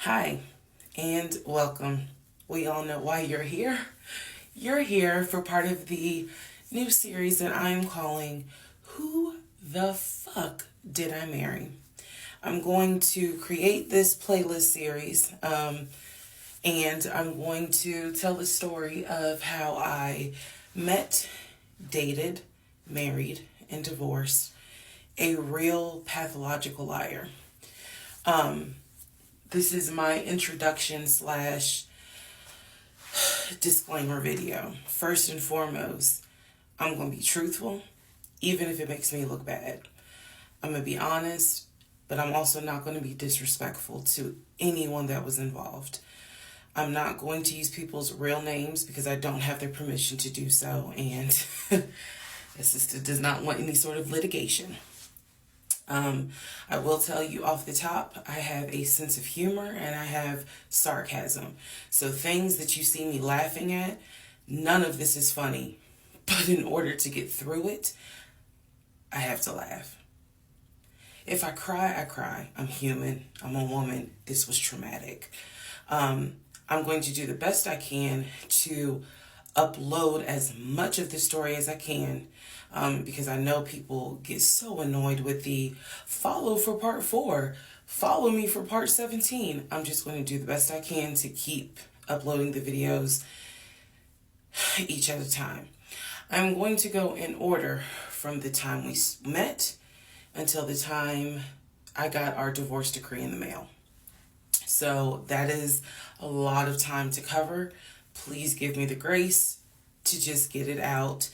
Hi, and welcome. We all know why you're here. You're here for part of the new series that I'm calling Who the Fuck Did I Marry? I'm going to create this playlist series, and I'm going to tell the story of how I met, dated, married, and divorced a real pathological liar. This is my introduction slash disclaimer video. First and foremost, I'm going to be truthful, even if it makes me look bad. I'm going to be honest, but I'm also not going to be disrespectful to anyone that was involved. I'm not going to use people's real names because I don't have their permission to do so, and this sister does not want any sort of litigation. I will tell you off the top, I have a sense of humor and I have sarcasm. So things that you see me laughing at, none of this is funny. But in order to get through it, I have to laugh. If I cry, I cry. I'm human. I'm a woman. This was traumatic. I'm going to do the best I can to upload as much of the story as I can, because I know people get so annoyed with the follow for part 4, follow me for part 17. I'm just going to do the best I can to keep uploading the videos each at a time. I'm going to go in order from the time we met until the time I got our divorce decree in the mail. So that is a lot of time to cover. Please give me the grace to just get it out.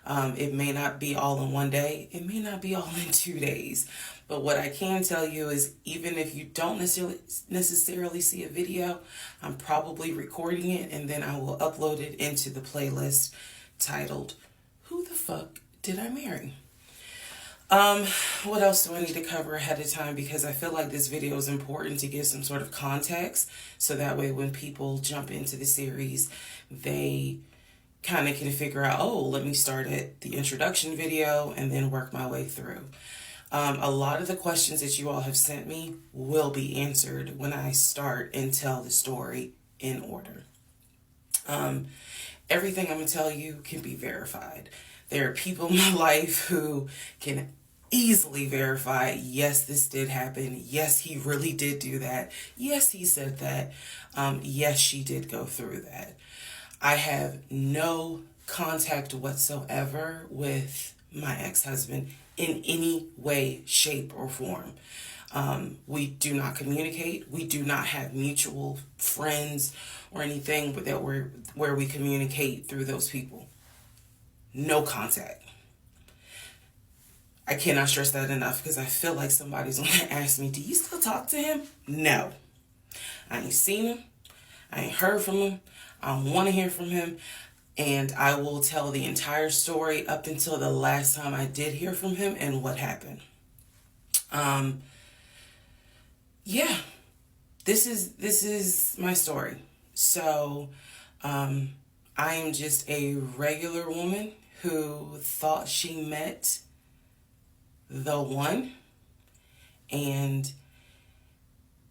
It may not be all in one day. It may not be all in 2 days. But what I can tell you is even if you don't necessarily see a video, I'm probably recording it and then I will upload it into the playlist titled, Who the Fuck Did I Marry? What else do I need to cover ahead of time? Because I feel like this video is important to give some sort of context. So that way when people jump into the series, they kind of can figure out, oh, let me start at the introduction video and then work my way through. A lot of the questions that you all have sent me will be answered when I start and tell the story in order. Everything I'm going to tell you can be verified. There are people in my life who can easily verify, yes, this did happen. Yes, he really did do that. Yes, he said that. Yes, she did go through that. I have no contact whatsoever with my ex-husband in any way, shape, or form. We do not communicate. We do not have mutual friends or anything where we communicate through those people. No contact. I cannot stress that enough because I feel like somebody's going to ask me, do you still talk to him? No. I ain't seen him. I ain't heard from him. I don't want to hear from him. And I will tell the entire story up until the last time I did hear from him and what happened. Yeah, this is my story. So, I am just a regular woman who thought she met the one, and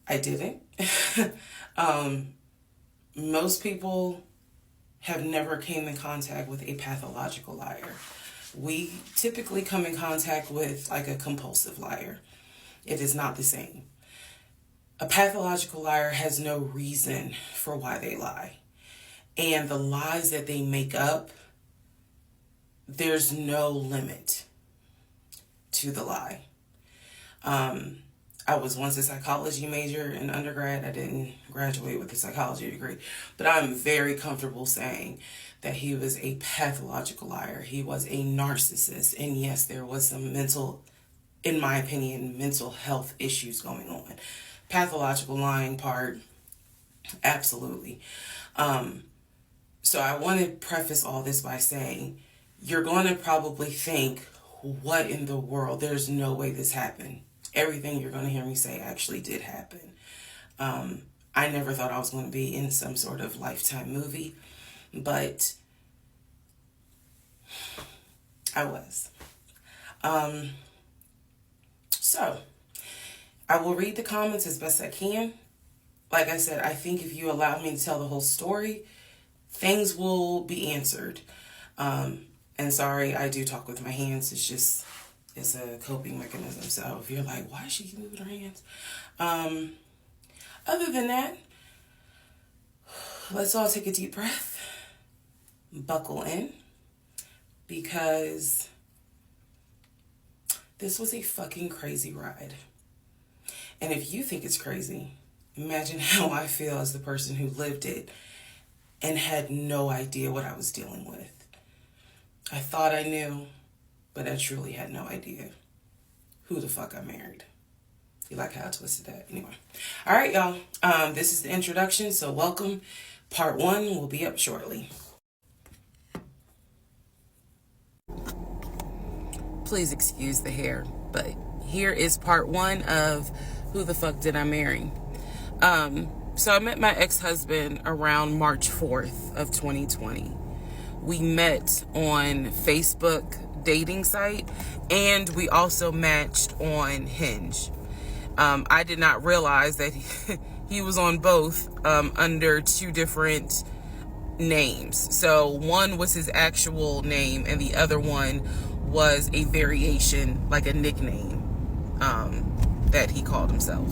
I didn't. Most people have never came in contact with a pathological liar. We typically come in contact with like a compulsive liar. It is not the same. A pathological liar has no reason for why they lie. And the lies that they make up, there's no limit to the lie. I was once a psychology major in undergrad. I didn't graduate with a psychology degree, but I'm very comfortable saying that he was a pathological liar. He was a narcissist. And yes, there was some in my opinion, mental health issues going on. Pathological lying part, absolutely. So I want to preface all this by saying, you're going to probably think, what in the world? There's no way this happened. Everything you're going to hear me say actually did happen. I never thought I was going to be in some sort of Lifetime movie, but I was. So I will read the comments as best I can. like I said, I think if you allow me to tell the whole story, things will be answered. And sorry, I do talk with my hands. It's a coping mechanism. So if you're like, why is she moving her hands? Other than that, let's all take a deep breath, buckle in, because this was a fucking crazy ride. And if you think it's crazy, imagine how I feel as the person who lived it and had no idea what I was dealing with. I thought I knew, but I truly had no idea who the fuck I married. You like how I twisted that? Anyway. All right, y'all. This is the introduction, so welcome. Part 1 will be up shortly. Please excuse the hair, but here is part 1 of Who the Fuck Did I Marry? So I met my ex-husband around March 4th of 2020. We met on Facebook dating site, and we also matched on Hinge. I did not realize that he was on both under 2 different names. So one was his actual name, and the other one was a variation, like a nickname that he called himself.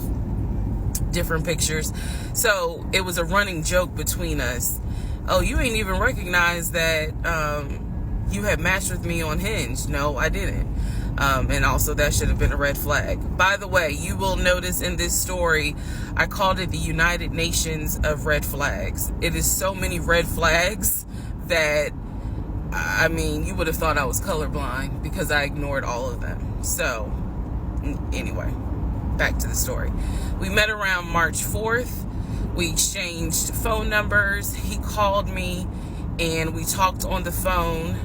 Different pictures. So it was a running joke between us. Oh, you ain't even recognize that you had matched with me on Hinge. No, I didn't. And also that should have been a red flag. By the way, you will notice in this story, I called it the United Nations of red flags. It is so many red flags that, I mean, you would have thought I was colorblind because I ignored all of them. So, anyway, back to the story. We met around March 4th. We exchanged phone numbers. He called me and we talked on the phone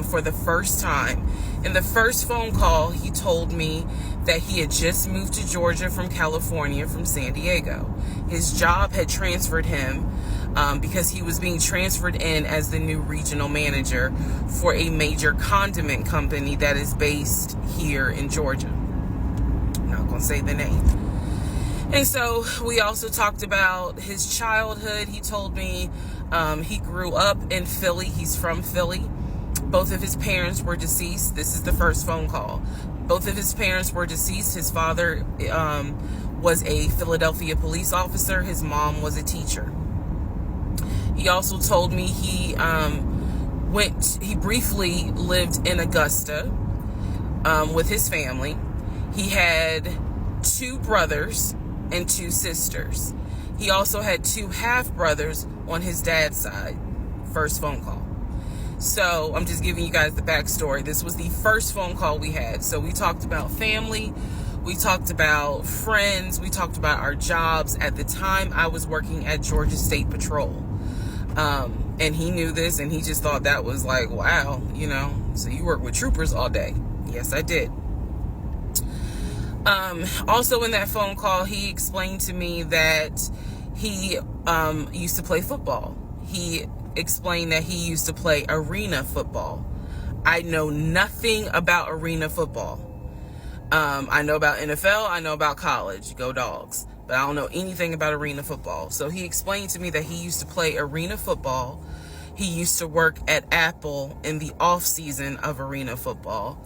for the first time. In the first phone call, he told me that he had just moved to Georgia from California, from San Diego. His job had transferred him because he was being transferred in as the new regional manager for a major condiment company that is based here in Georgia. I'm not going to say the name. And so we also talked about his childhood. He told me he grew up in Philly. He's from Philly. Both of his parents were deceased. This is the first phone call. Both of his parents were deceased. His father was a Philadelphia police officer. His mom was a teacher. He also told me he briefly lived in Augusta with his family. He had 2 brothers and 2 sisters. He also had 2 half-brothers on his dad's side. First phone call. So I'm just giving you guys the backstory. This was the first phone call we had. So we talked about family. We talked about friends. We talked about our jobs. At the time, I was working at Georgia State Patrol. And he knew this, and he just thought that was like, wow, so you work with troopers all day. Yes, I did. Also in that phone call, he explained to me that he used to play football. He explained that he used to play arena football. I know nothing about arena football. I know about NFL. I know about college. Go Dogs. But I don't know anything about arena football. So he explained to me that he used to play arena football. He used to work at Apple in the off season of arena football.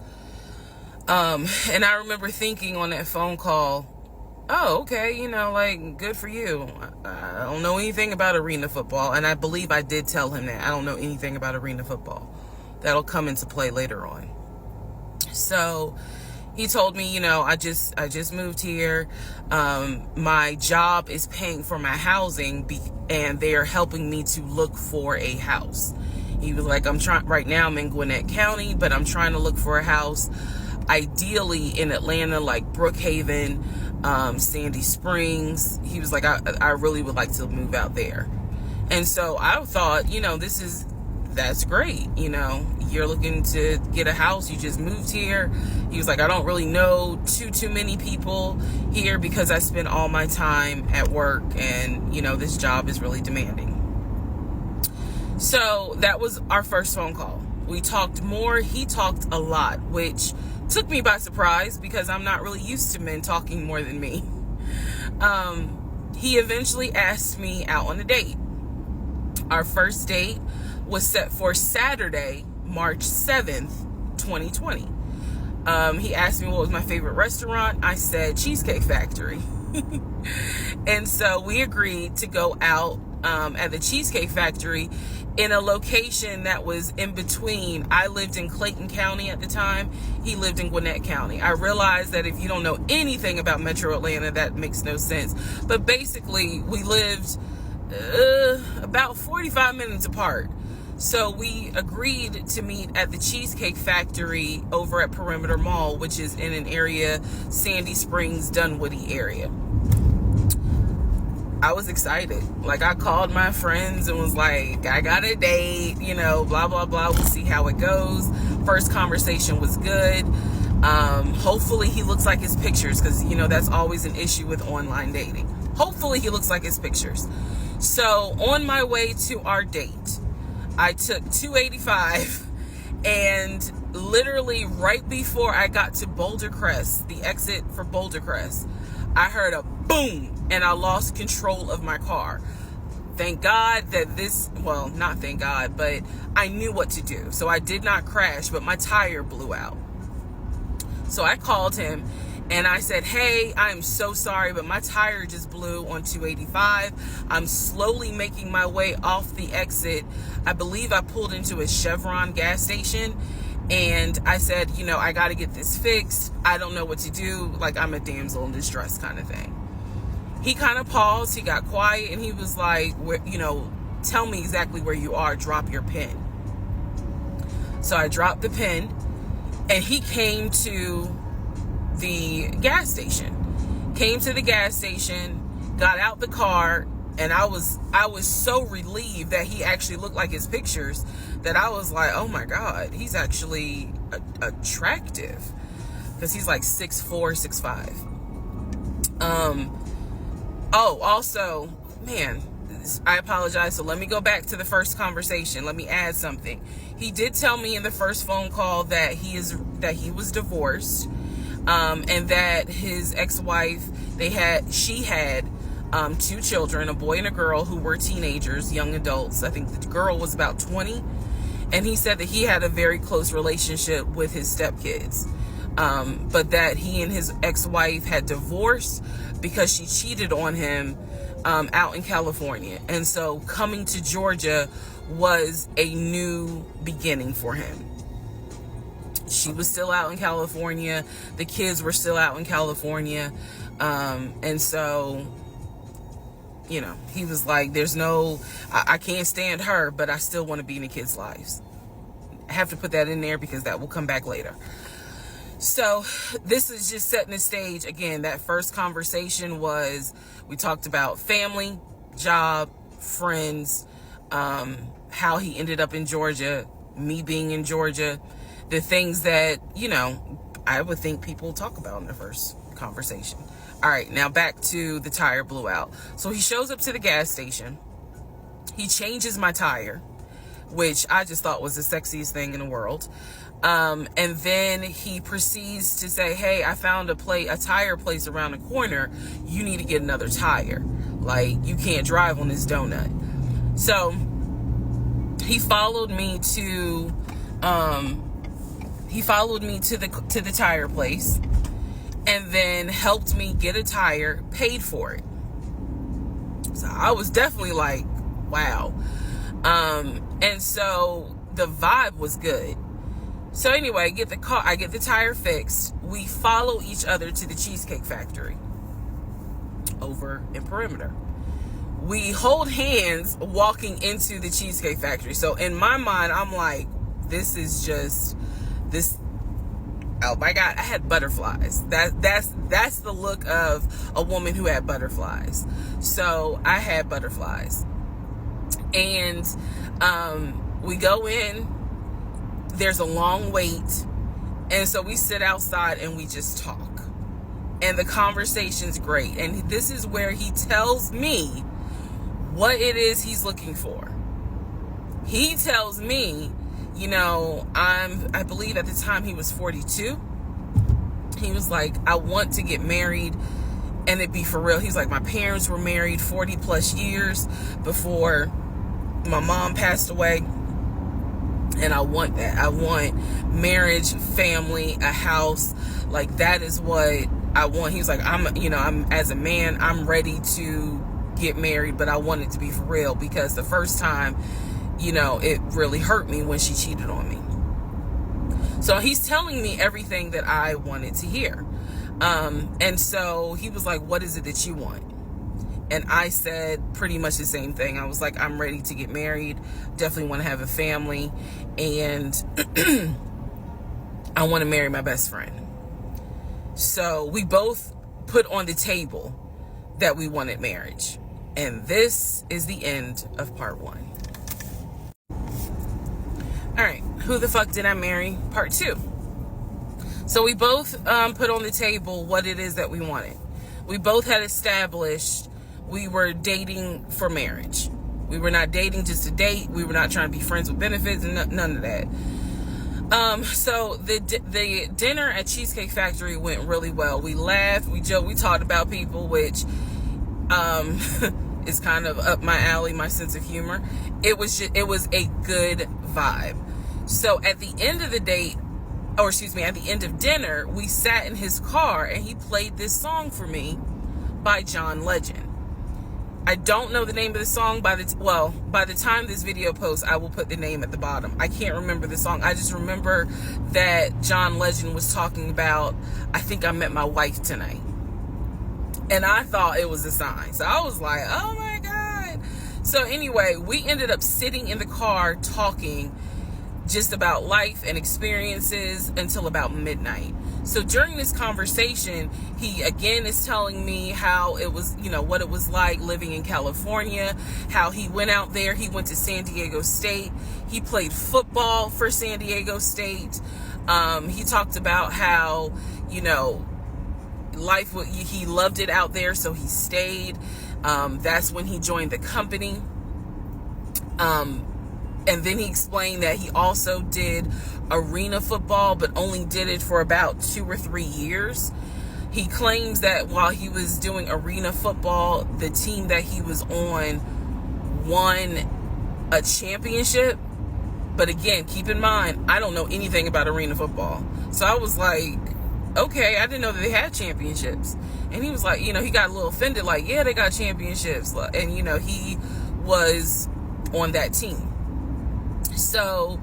And I remember thinking on that phone call, oh, okay, good for you. I don't know anything about arena football. And I believe I did tell him that. I don't know anything about arena football. That'll come into play later on. So he told me, I just moved here. My job is paying for my housing and they're helping me to look for a house. He was like, right now I'm in Gwinnett County, but I'm trying to look for a house, ideally in Atlanta, like Brookhaven, Sandy Springs. He was like, I really would like to move out there. And so I thought, that's great. You're looking to get a house. You just moved here. He was like, I don't really know too many people here because I spend all my time at work and, this job is really demanding. So that was our first phone call. We talked more. He talked a lot, which took me by surprise because I'm not really used to men talking more than me. he eventually asked me out on a date. Our first date was set for Saturday, March 7th, 2020. He asked me what was my favorite restaurant. I said Cheesecake Factory. And so we agreed to go out at the Cheesecake Factory in a location that was in between. I lived in Clayton County at the time. He lived in Gwinnett County. I realized that if you don't know anything about Metro Atlanta, that makes no sense. But basically, we lived about 45 minutes apart. So we agreed to meet at the Cheesecake Factory over at Perimeter Mall, which is in an area, Sandy Springs, Dunwoody area. I was excited. Like, I called my friends and was like, I got a date, blah, blah, blah. We'll see how it goes. First conversation was good. Hopefully he looks like his pictures, because, that's always an issue with online dating. Hopefully he looks like his pictures. So on my way to our date, I took 285, and literally right before I got to Boulder Crest, the exit for Boulder Crest, I heard a boom, and I lost control of my car. Thank God that not thank God, but I knew what to do. So I did not crash, but my tire blew out. So I called him and I said, hey, I'm so sorry, but my tire just blew on 285. I'm slowly making my way off the exit. I believe I pulled into a Chevron gas station. And I said, I got to get this fixed. I don't know what to do. Like, I'm a damsel in distress kind of thing. He kind of paused. He got quiet. And he was like, tell me exactly where you are. Drop your pin. So I dropped the pin. And he came to the gas station. Got out the car. And I was so relieved that he actually looked like his pictures, that I was like, oh my God, he's actually attractive, because he's like 6'4", 6'5". Also, man, I apologize. So let me go back to the first conversation. Let me add something. He did tell me in the first phone call that he was divorced, and that his ex-wife, she had 2 children, a boy and a girl, who were teenagers, young adults. I think the girl was about 20. And he said that he had a very close relationship with his stepkids. But that he and his ex-wife had divorced because she cheated on him out in California. And so coming to Georgia was a new beginning for him. She was still out in California. The kids were still out in California. And so, he was like, I can't stand her, but I still want to be in the kids' lives. I have to put that in there because that will come back later. So this is just setting the stage. Again, that first conversation we talked about family, job, friends, how he ended up in Georgia, me being in Georgia, the things that, I would think people talk about in the first conversation. All right, now back to the tire blew out. So he shows up to the gas station. He changes my tire, which I just thought was the sexiest thing in the world. And then he proceeds to say, hey, I found a tire place around the corner. You need to get another tire. Like, you can't drive on this donut. So he followed me to the tire place, and then helped me get a tire, paid for it. So I was definitely like, wow. And so the vibe was good. So anyway, I get the tire fixed. We follow each other to the Cheesecake Factory over in Perimeter. We hold hands walking into the Cheesecake Factory. So in my mind, I'm like, this. Oh my God, I had butterflies. That's the look of a woman who had butterflies. So I had butterflies. And we go in, there's a long wait. And so we sit outside and we just talk. And the conversation's great. And this is where he tells me what it is he's looking for. He tells me, I believe at the time he was 42. He was like, I want to get married and it be for real. He's like, my parents were married 40 plus years before my mom passed away, and I want that. I want marriage, family, a house. Like, that is what I want. He's like, I'm as a man, I'm ready to get married, but I want it to be for real, because the first time, it really hurt me when she cheated on me. So he's telling me everything that I wanted to hear. And so he was like, what is it that you want? And I said pretty much the same thing. I was like, I'm ready to get married. Definitely want to have a family. And I want to marry my best friend. So we both put on the table that we wanted marriage. And this is the end of part 1. All right. Who the fuck did I marry? Part 2. So we both put on the table what it is that we wanted. We both had established we were dating for marriage. We were not dating just to date. We were not trying to be friends with benefits and none of that. So the dinner at Cheesecake Factory went really well. We laughed, we joked, we talked about people, which is kind of up my alley, my sense of humor. It was a good vibe. So at the end of the date, at the end of dinner, we sat in his car and he played this song for me by John Legend. I don't know the name of the song. By the time this video posts, I will put the name at the bottom. I can't remember the song. I just remember that John Legend was talking about, I think I met my wife tonight. And I thought it was a sign. So I was like, oh my God. So anyway, we ended up sitting in the car talking just about life and experiences until about midnight. So during this conversation, he again is telling me how it was, what it was like living in California, how he went out there. He went to San Diego State. He played football for San Diego State. He talked about how, he loved it out there, so he stayed. That's when he joined the company. And then he explained that he also did arena football, but only did it for about 2 or 3 years. He claims that while he was doing arena football, the team that he was on won a championship. But again, keep in mind, I don't know anything about arena football. So I was like, okay, I didn't know that they had championships. And he was like, he got a little offended, like, yeah, they got championships. And, he was on that team. So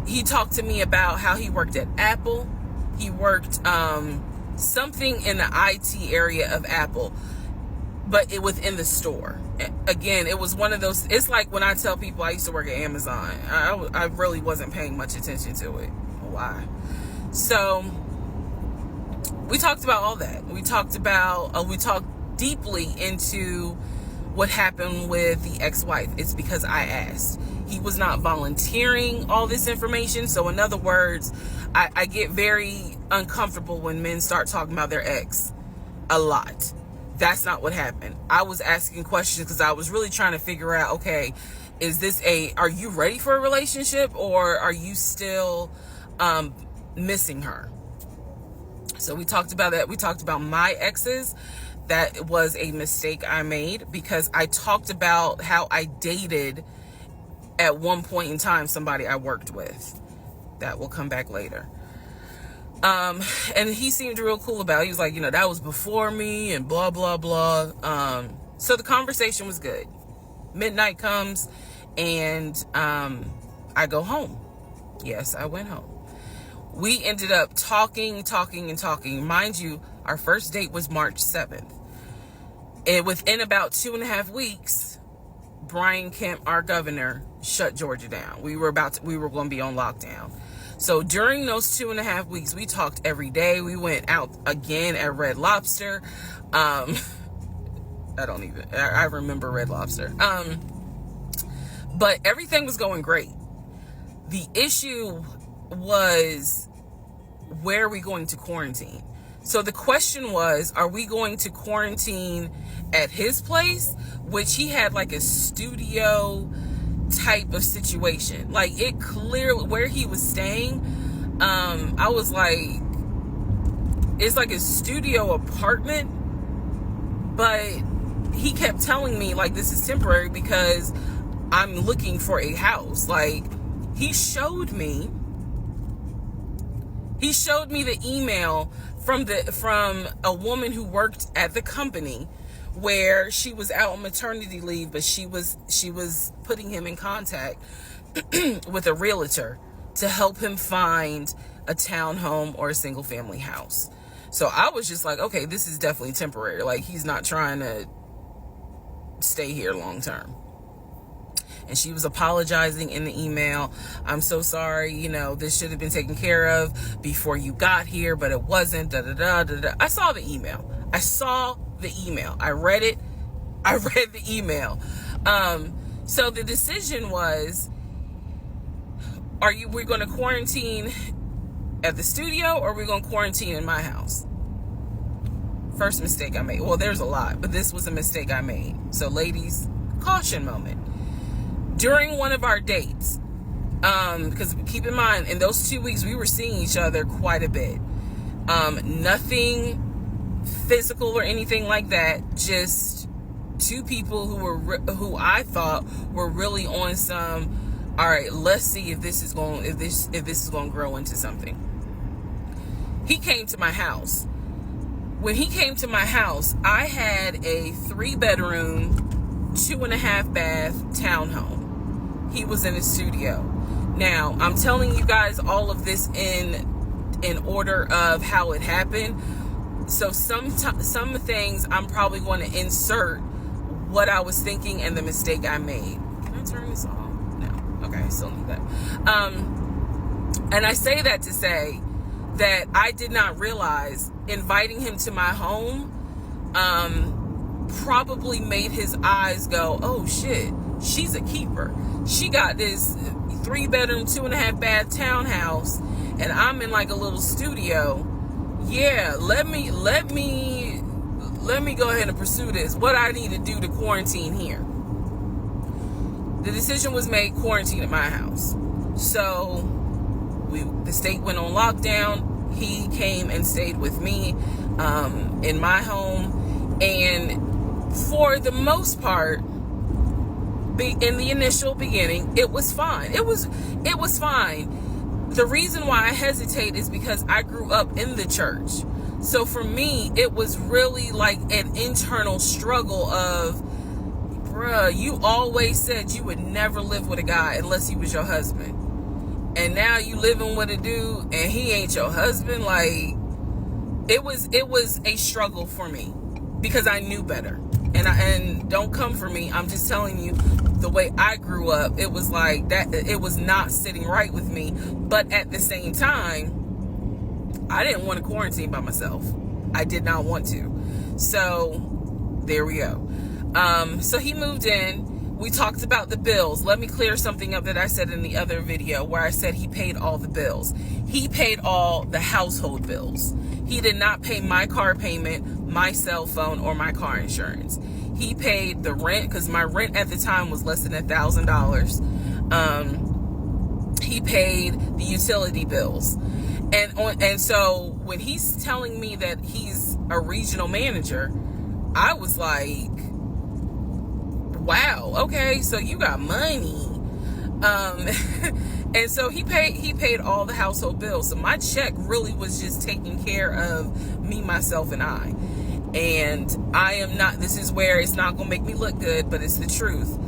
he talked to me about how he worked at Apple. He worked something in the IT area of Apple, but it within the store. Again, it was one of those, it's like when I tell people I used to work at Amazon. I really wasn't paying much attention to it. Why? So we talked about all that. We talked deeply into what happened with the ex-wife. It's because I asked. He was not volunteering all this information. So in other words, I get very uncomfortable when men start talking about their ex a lot. That's not what happened. I was asking questions because I was really trying to figure out, okay, are you ready for a relationship, or are you still missing her? So we talked about that. We talked about my exes. That was a mistake I made because I talked about how I dated at one point in time somebody I worked with. That will come back later. And he seemed real cool about it. He was like, that was before me and blah, blah, blah. So the conversation was good. Midnight comes and I go home. Yes, I went home. We ended up talking. Mind you, our first date was March 7th. And within about 2.5 weeks, Brian Kemp, our governor, shut Georgia down. We were going to be on lockdown. So during those 2.5 weeks, we talked every day. We went out again at Red Lobster. I remember Red Lobster. But everything was going great. The issue was, where are we going to quarantine? So the question was, are we going to quarantine at his place, which he had like a studio type of situation. Like, it clearly, where he was staying, I was like, it's like a studio apartment, But he kept telling me, like, this is temporary because I'm looking for a house. Like, he showed me the email from a woman who worked at the company where she was out on maternity leave, but she was putting him in contact with a realtor to help him find a townhome or a single family house. So I was just like, okay, this is definitely temporary. Like, he's not trying to stay here long term. And she was apologizing in the email. I'm so sorry, you know, this should have been taken care of before you got here, but it wasn't. I saw the email. I read it. I read the email. So the decision was, we're going to quarantine at the studio, or we're going to quarantine in my house? First mistake I made. Well, there's a lot, but this was a mistake I made. So ladies, caution moment. During one of our dates, because keep in mind, in those 2 weeks, we were seeing each other quite a bit. Nothing physical or anything like that. Just two people who I thought were really on some, all right, let's see if this is going to grow into something. He came to my house. When he came to my house, I had a 3-bedroom, 2.5-bath townhome. He was in a studio. Now, I'm telling you guys all of this in order of how it happened. So some things I'm probably going to insert what I was thinking and the mistake I made. Can I turn this off? No. Okay, I still need that. And I say that to say that I did not realize inviting him to my home probably made his eyes go, oh shit, she's a keeper. She got this 3-bedroom, 2.5-bath townhouse, and I'm in like a little studio. Yeah, let me go ahead and pursue this. What I need to do to quarantine here. The decision was made, quarantine at my house. So the state went on lockdown. He came and stayed with me in my home, and for the most part, in the initial beginning, it was fine. It was fine. The reason why I hesitate is because I grew up in the church. So for me, it was really like an internal struggle of, bruh, you always said you would never live with a guy unless he was your husband. And now you living with a dude and he ain't your husband. Like, it was a struggle for me because I knew better. And don't come for me. I'm just telling you the way I grew up. It was like that. It was not sitting right with me. But at the same time, I didn't want to quarantine by myself. I did not want to. So there we go. So he moved in. We talked about the bills. Let me clear something up that I said in the other video where I said he paid all the bills. He paid all the household bills. He did not pay my car payment, my cell phone, or my car insurance. He paid the rent, because my rent at the time was less than $1,000. He paid the utility bills. And so when he's telling me that he's a regional manager, I was like, wow, okay, so you got money. And so he paid all the household bills. So my check really was just taking care of me, myself, and I. And I am not, this is where it's not going to make me look good, but it's the truth.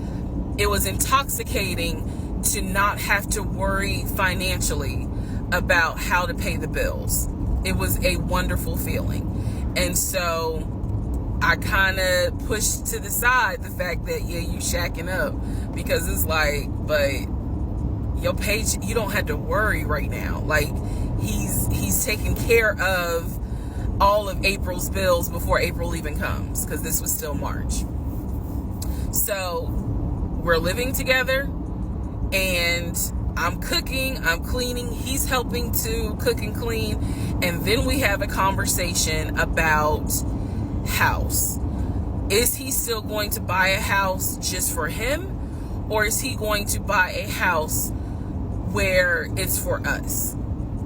It was intoxicating to not have to worry financially about how to pay the bills. It was a wonderful feeling. And so I kind of pushed to the side the fact that, yeah, you shacking up, because it's like, but your page, you don't have to worry right now. Like, he's taking care of all of April's bills before April even comes, because this was still March. So we're living together, and I'm cooking, I'm cleaning, he's helping to cook and clean, and then we have a conversation about house. Is he still going to buy a house just for him, or is he going to buy a house where it's for us?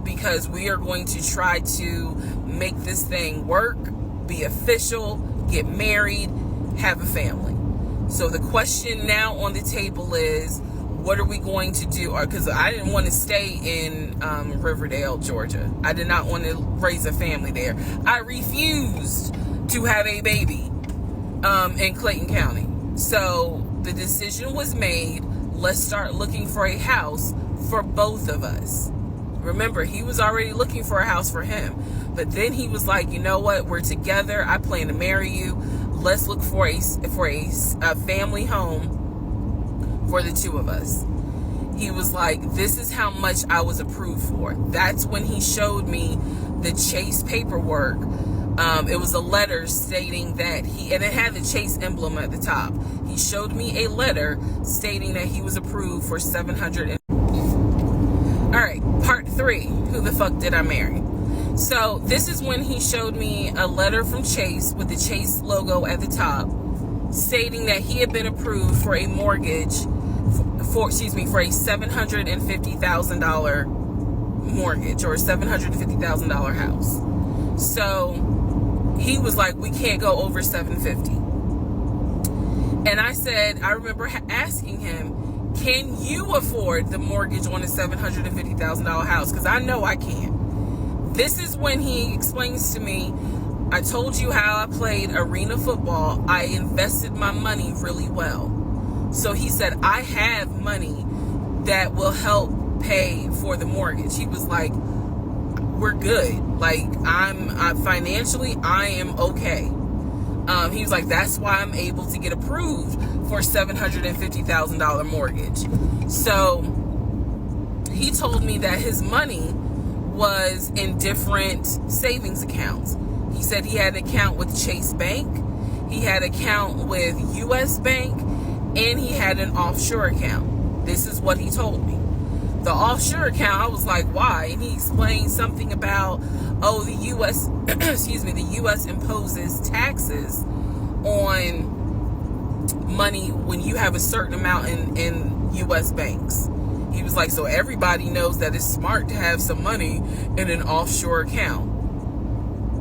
Because we are going to try to make this thing work, be official, get married, have a family. So the question now on the table is, what are we going to do? Because I didn't want to stay in Riverdale, Georgia. I did not want to raise a family there. I refused to have a baby in Clayton County. So the decision was made, let's start looking for a house for both of us. Remember, he was already looking for a house for him. But then he was like, you know what? We're together. I plan to marry you. Let's look for a family home for the two of us. He was like, this is how much I was approved for. That's when he showed me the Chase paperwork. It was a letter stating that and it had the Chase emblem at the top. He showed me a letter stating that he was approved for $700. All right, part 3. Who the fuck did I marry? So this is when he showed me a letter from Chase with the Chase logo at the top, stating that he had been approved for a mortgage for a $750,000 mortgage, or a $750,000 house. So he was like, we can't go over $750,000. And I said, I remember asking him, can you afford the mortgage on a $750,000 house? Because I know I can't. This is when he explains to me, I told you how I played arena football. I invested my money really well. So he said, I have money that will help pay for the mortgage. He was like, we're good. Like, I'm financially, I am okay. He was like, that's why I'm able to get approved for $750,000 mortgage. So he told me that his money was in different savings accounts. He said he had an account with Chase Bank, he had an account with US Bank, and he had an offshore account. This is what he told me. The offshore account, I was like, why? And he explained something about, the US, the US imposes taxes on money when you have a certain amount in US banks. He was like, so everybody knows that it's smart to have some money in an offshore account.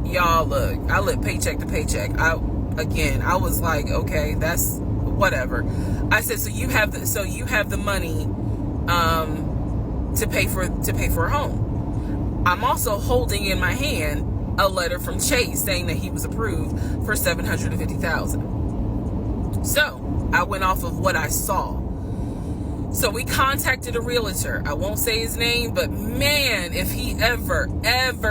Y'all, look, I live paycheck to paycheck. I was like, okay, that's whatever. I said, so you have the money to pay for a home. I'm also holding in my hand a letter from Chase saying that he was approved for $750,000. So I went off of what I saw. So we contacted a realtor. I won't say his name, but man, if he ever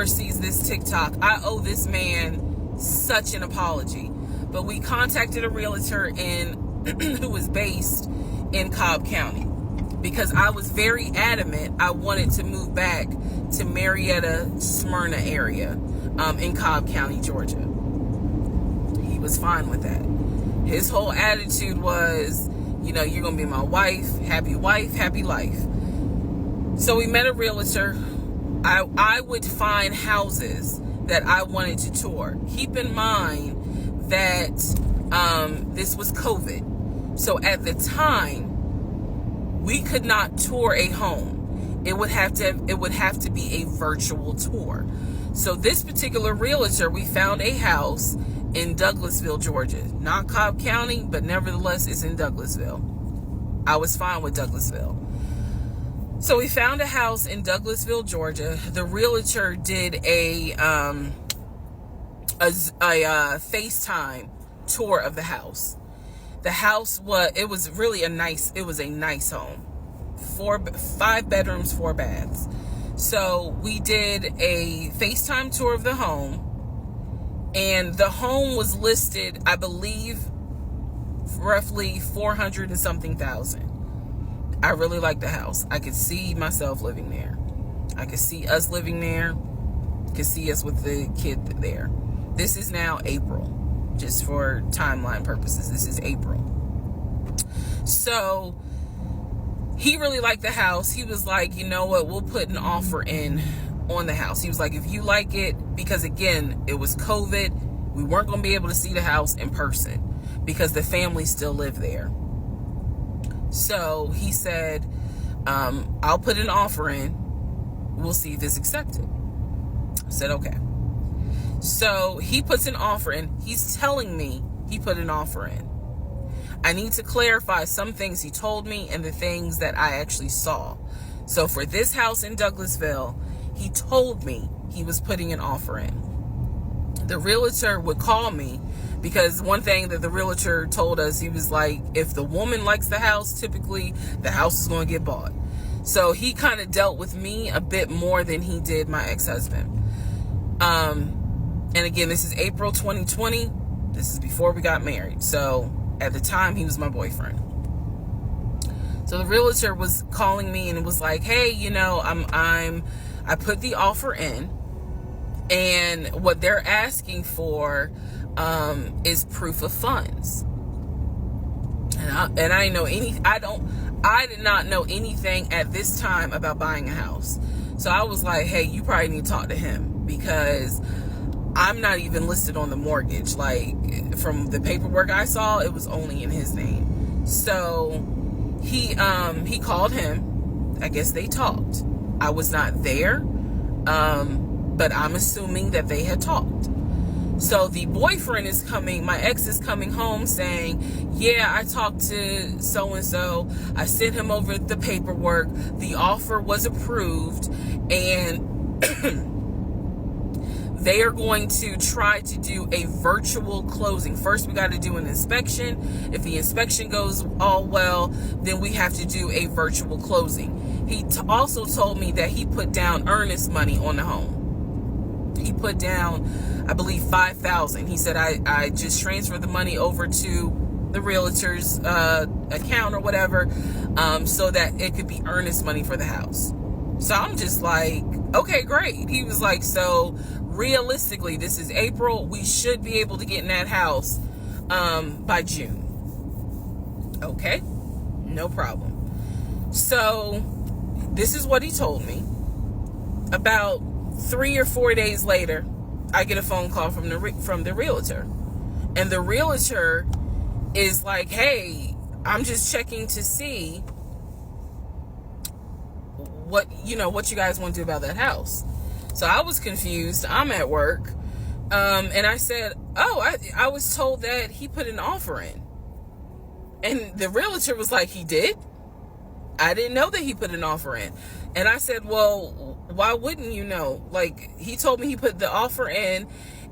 sees this TikTok, I owe this man such an apology. But we contacted a realtor who was based in Cobb County, because I was very adamant I wanted to move back to Marietta, Smyrna area in Cobb County, Georgia. He was fine with that. His whole attitude was, you're going to be my wife, happy life. So we met a realtor. I would find houses that I wanted to tour. Keep in mind that this was COVID. So at the time, we could not tour a home. It would have to be a virtual tour. So this particular realtor, we found a house in Douglasville, Georgia. Not Cobb County, but nevertheless, it's in Douglasville. I was fine with Douglasville. So we found a house in Douglasville, Georgia. The realtor did a FaceTime tour of the house. The house was a nice home. 5 bedrooms, 4 baths. So we did a FaceTime tour of the home, and the home was listed, I believe, roughly 400 and something thousand. I really liked the house. I could see myself living there. I could see us living there. Could see us with the kid there. This is now April, just for timeline purposes. This is April. So he really liked the house. He was like, you know what, we'll put an offer in on the house. He was like, if you like it, because again, it was COVID, we weren't going to be able to see the house in person because the family still lived there. So he said, I'll put an offer in. We'll see if it's accepted. I said, okay. So he puts an offer in. He's telling me he put an offer in. I need to clarify some things he told me and the things that I actually saw. So for this house in Douglasville, he told me he was putting an offer in. The realtor would call me because one thing that the realtor told us, he was like, if the woman likes the house, typically the house is going to get bought. So he kind of dealt with me a bit more than he did my ex-husband. And again, this is April 2020. This is before we got married. So at the time, he was my boyfriend. So the realtor was calling me and was like, hey, you know, I put the offer in, and what they're asking for is proof of funds. And I did not know anything at this time about buying a house. So I was like, hey, you probably need to talk to him, because I'm not even listed on the mortgage. Like, from the paperwork I saw, it was only in his name. So he called him. I guess they talked. I was not there, but I'm assuming that they had talked. So the boyfriend is coming, my ex is coming home saying, yeah, I talked to so-and-so. I sent him over the paperwork. The offer was approved, and they are going to try to do a virtual closing. First, we got to do an inspection. If the inspection goes all well, then we have to do a virtual closing. He also told me that he put down earnest money on the home. He put down, I believe, $5,000. He said, I just transferred the money over to the realtor's account or whatever, so that it could be earnest money for the house. So I'm just like, okay, great. He was like, so realistically, this is April. We should be able to get in that house by June. Okay, no problem. So this is what he told me. About 3 or 4 days later, I get a phone call from the realtor, and the realtor is like, hey, I'm just checking to see what you guys want to do about that house. So I was confused. I'm at work, and I said, oh, I was told that he put an offer in. And the realtor was like, he did? I didn't know that he put an offer in. And I said, well, why wouldn't you know? Like, he told me he put the offer in,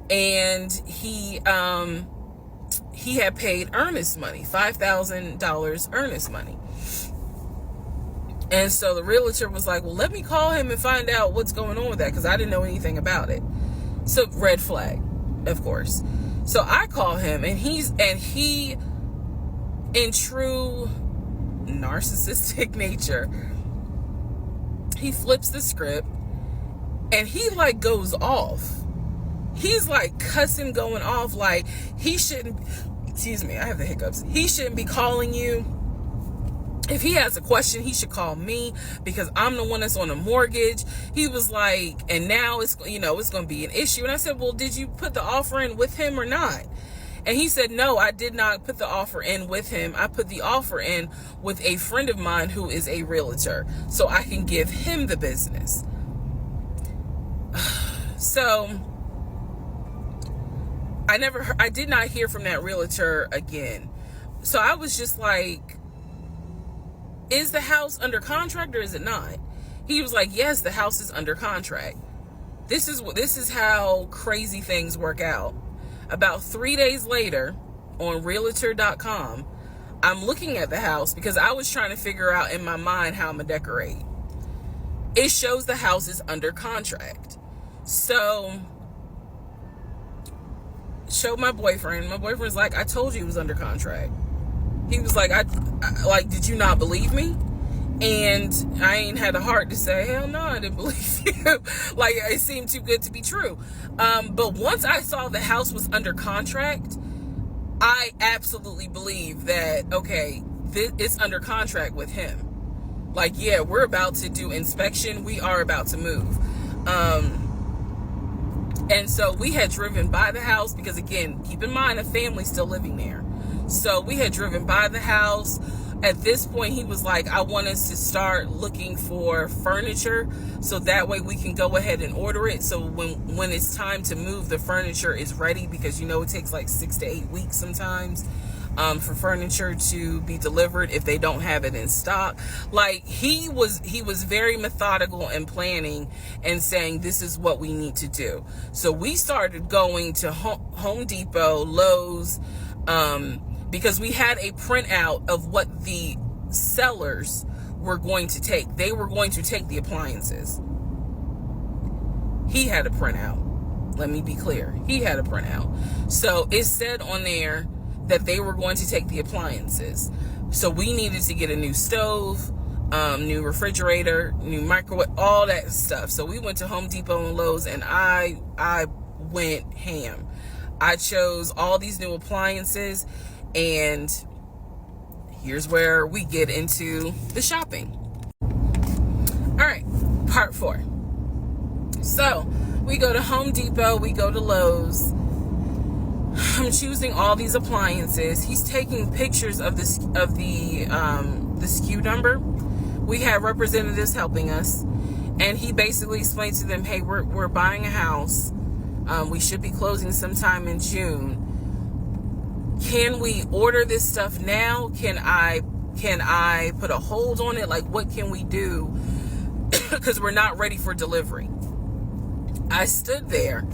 and he had paid earnest money, $5,000 earnest money. And so the realtor was like, well, let me call him and find out what's going on with that, because I didn't know anything about it. So red flag, of course. So I call him, and he in true narcissistic nature, he flips the script, and he like goes off. He's like cussing, going off, like he shouldn't, excuse me, I have the hiccups. He shouldn't be calling you. If he has a question, he should call me, because I'm the one that's on a mortgage. He was like, and now it's going to be an issue. And I said, well, did you put the offer in with him or not? And he said, no, I did not put the offer in with him. I put the offer in with a friend of mine who is a realtor, so I can give him the business. So I did not hear from that realtor again. So I was just like, is the house under contract or is it not? He was like, yes, the house is under contract. This is how crazy things work out. About 3 days later, on realtor.com, I'm looking at the house because I was trying to figure out in my mind how I'm gonna decorate. It shows the house is under contract. So, showed my boyfriend. My boyfriend's like, I told you it was under contract. He was like, I did you not believe me? And I ain't had the heart to say, hell no, I didn't believe you. Like, it seemed too good to be true. But once I saw the house was under contract, I absolutely believe that, okay, it's under contract with him. Like, yeah, we're about to do inspection. We are about to move. And so we had driven by the house because, again, keep in mind, a family's still living there. So we had driven by the house. at this point, he was like, I want us to start looking for furniture so that way we can go ahead and order it. So when it's time to move, the furniture is ready, because it takes like 6 to 8 weeks sometimes for furniture to be delivered if they don't have it in stock. Like, he was very methodical and planning and saying, this is what we need to do. So we started going to Home Depot, Lowe's, because we had a printout of what the sellers were going to take. They were going to take the appliances. He had a printout. Let me be clear. He had a printout. So it said on there that they were going to take the appliances. So we needed to get a new stove, new refrigerator, new microwave, all that stuff. So we went to Home Depot and Lowe's, and I went ham. I chose all these new appliances, and here's where we get into the shopping. All right, part 4. So we go to Home Depot, we go to Lowe's. I'm choosing all these appliances. He's taking pictures of the SKU number. We have representatives helping us, and he basically explained to them, hey, we're buying a house. We should be closing sometime in June. Can we order this stuff now? Can I put a hold on it? Like, what can we do? Because we're not ready for delivery. I stood there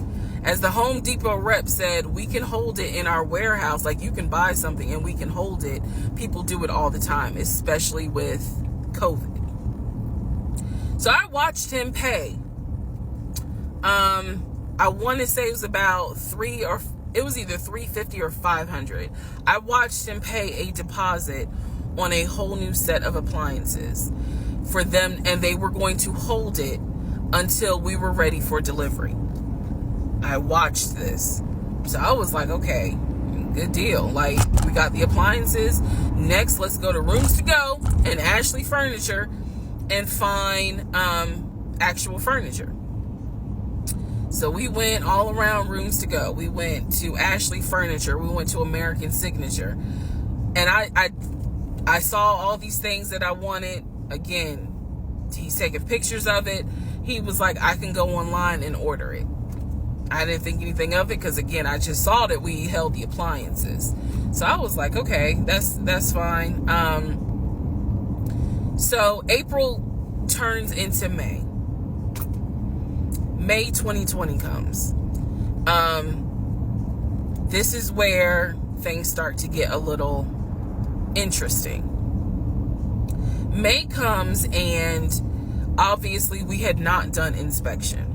as the Home Depot rep said, we can hold it in our warehouse. Like, you can buy something and we can hold it. People do it all the time, especially with COVID. So I watched him pay. I want to say it was about it was either $350 or $500. I watched him pay a deposit on a whole new set of appliances for them, and they were going to hold it until we were ready for delivery. I watched this. So I was like, okay, good deal. Like, we got the appliances. Next, let's go to Rooms to Go and Ashley Furniture and find actual furniture. So we went all around Rooms to Go. We went to Ashley Furniture. We went to American Signature. And I saw all these things that I wanted. Again, he's taking pictures of it. He was like, I can go online and order it. I didn't think anything of it because, again, I just saw that we held the appliances. So I was like, okay, that's fine. So April turns into May. May 2020 comes. This is where things start to get a little interesting. May comes, and obviously we had not done inspection.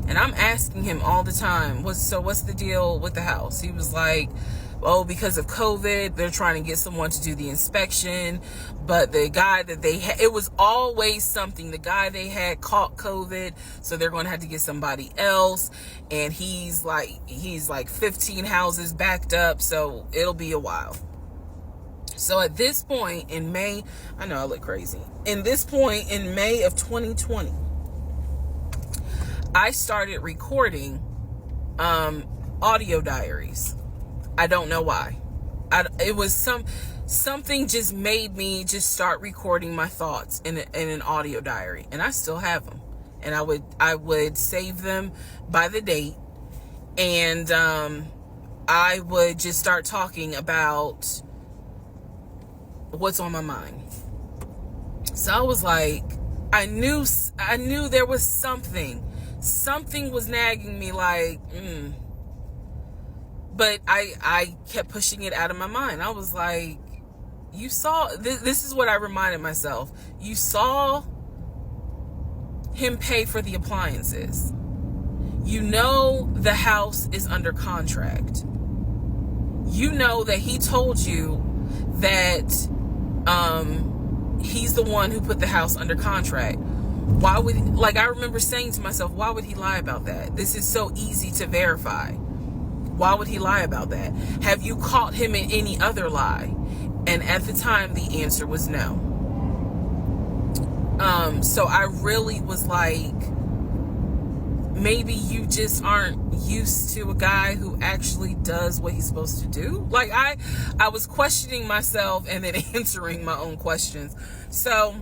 And I'm asking him all the time, what's the deal with the house? He was like, oh, because of COVID, they're trying to get someone to do the inspection. But the guy that they had, it was always something. The guy they had caught COVID, so they're going to have to get somebody else. And he's like 15 houses backed up, so it'll be a while. So at this point in May, I know I look crazy. In this point in May of 2020, I started recording audio diaries. I don't know why. It was something just made me just start recording my thoughts in an audio diary, and I still have them. And I would save them by the date, and I would just start talking about what's on my mind. So I was like, I knew there was something was nagging me, like, but I kept pushing it out of my mind. I was like, you saw, this is what I reminded myself. You saw him pay for the appliances. You know the house is under contract. You know that he told you that he's the one who put the house under contract. Why would, I remember saying to myself, why would he lie about that? This is so easy to verify. Why would he lie about that? Have you caught him in any other lie? And at the time, the answer was no. So I really was like, maybe you just aren't used to a guy who actually does what he's supposed to do. Like, I was questioning myself and then answering my own questions. So,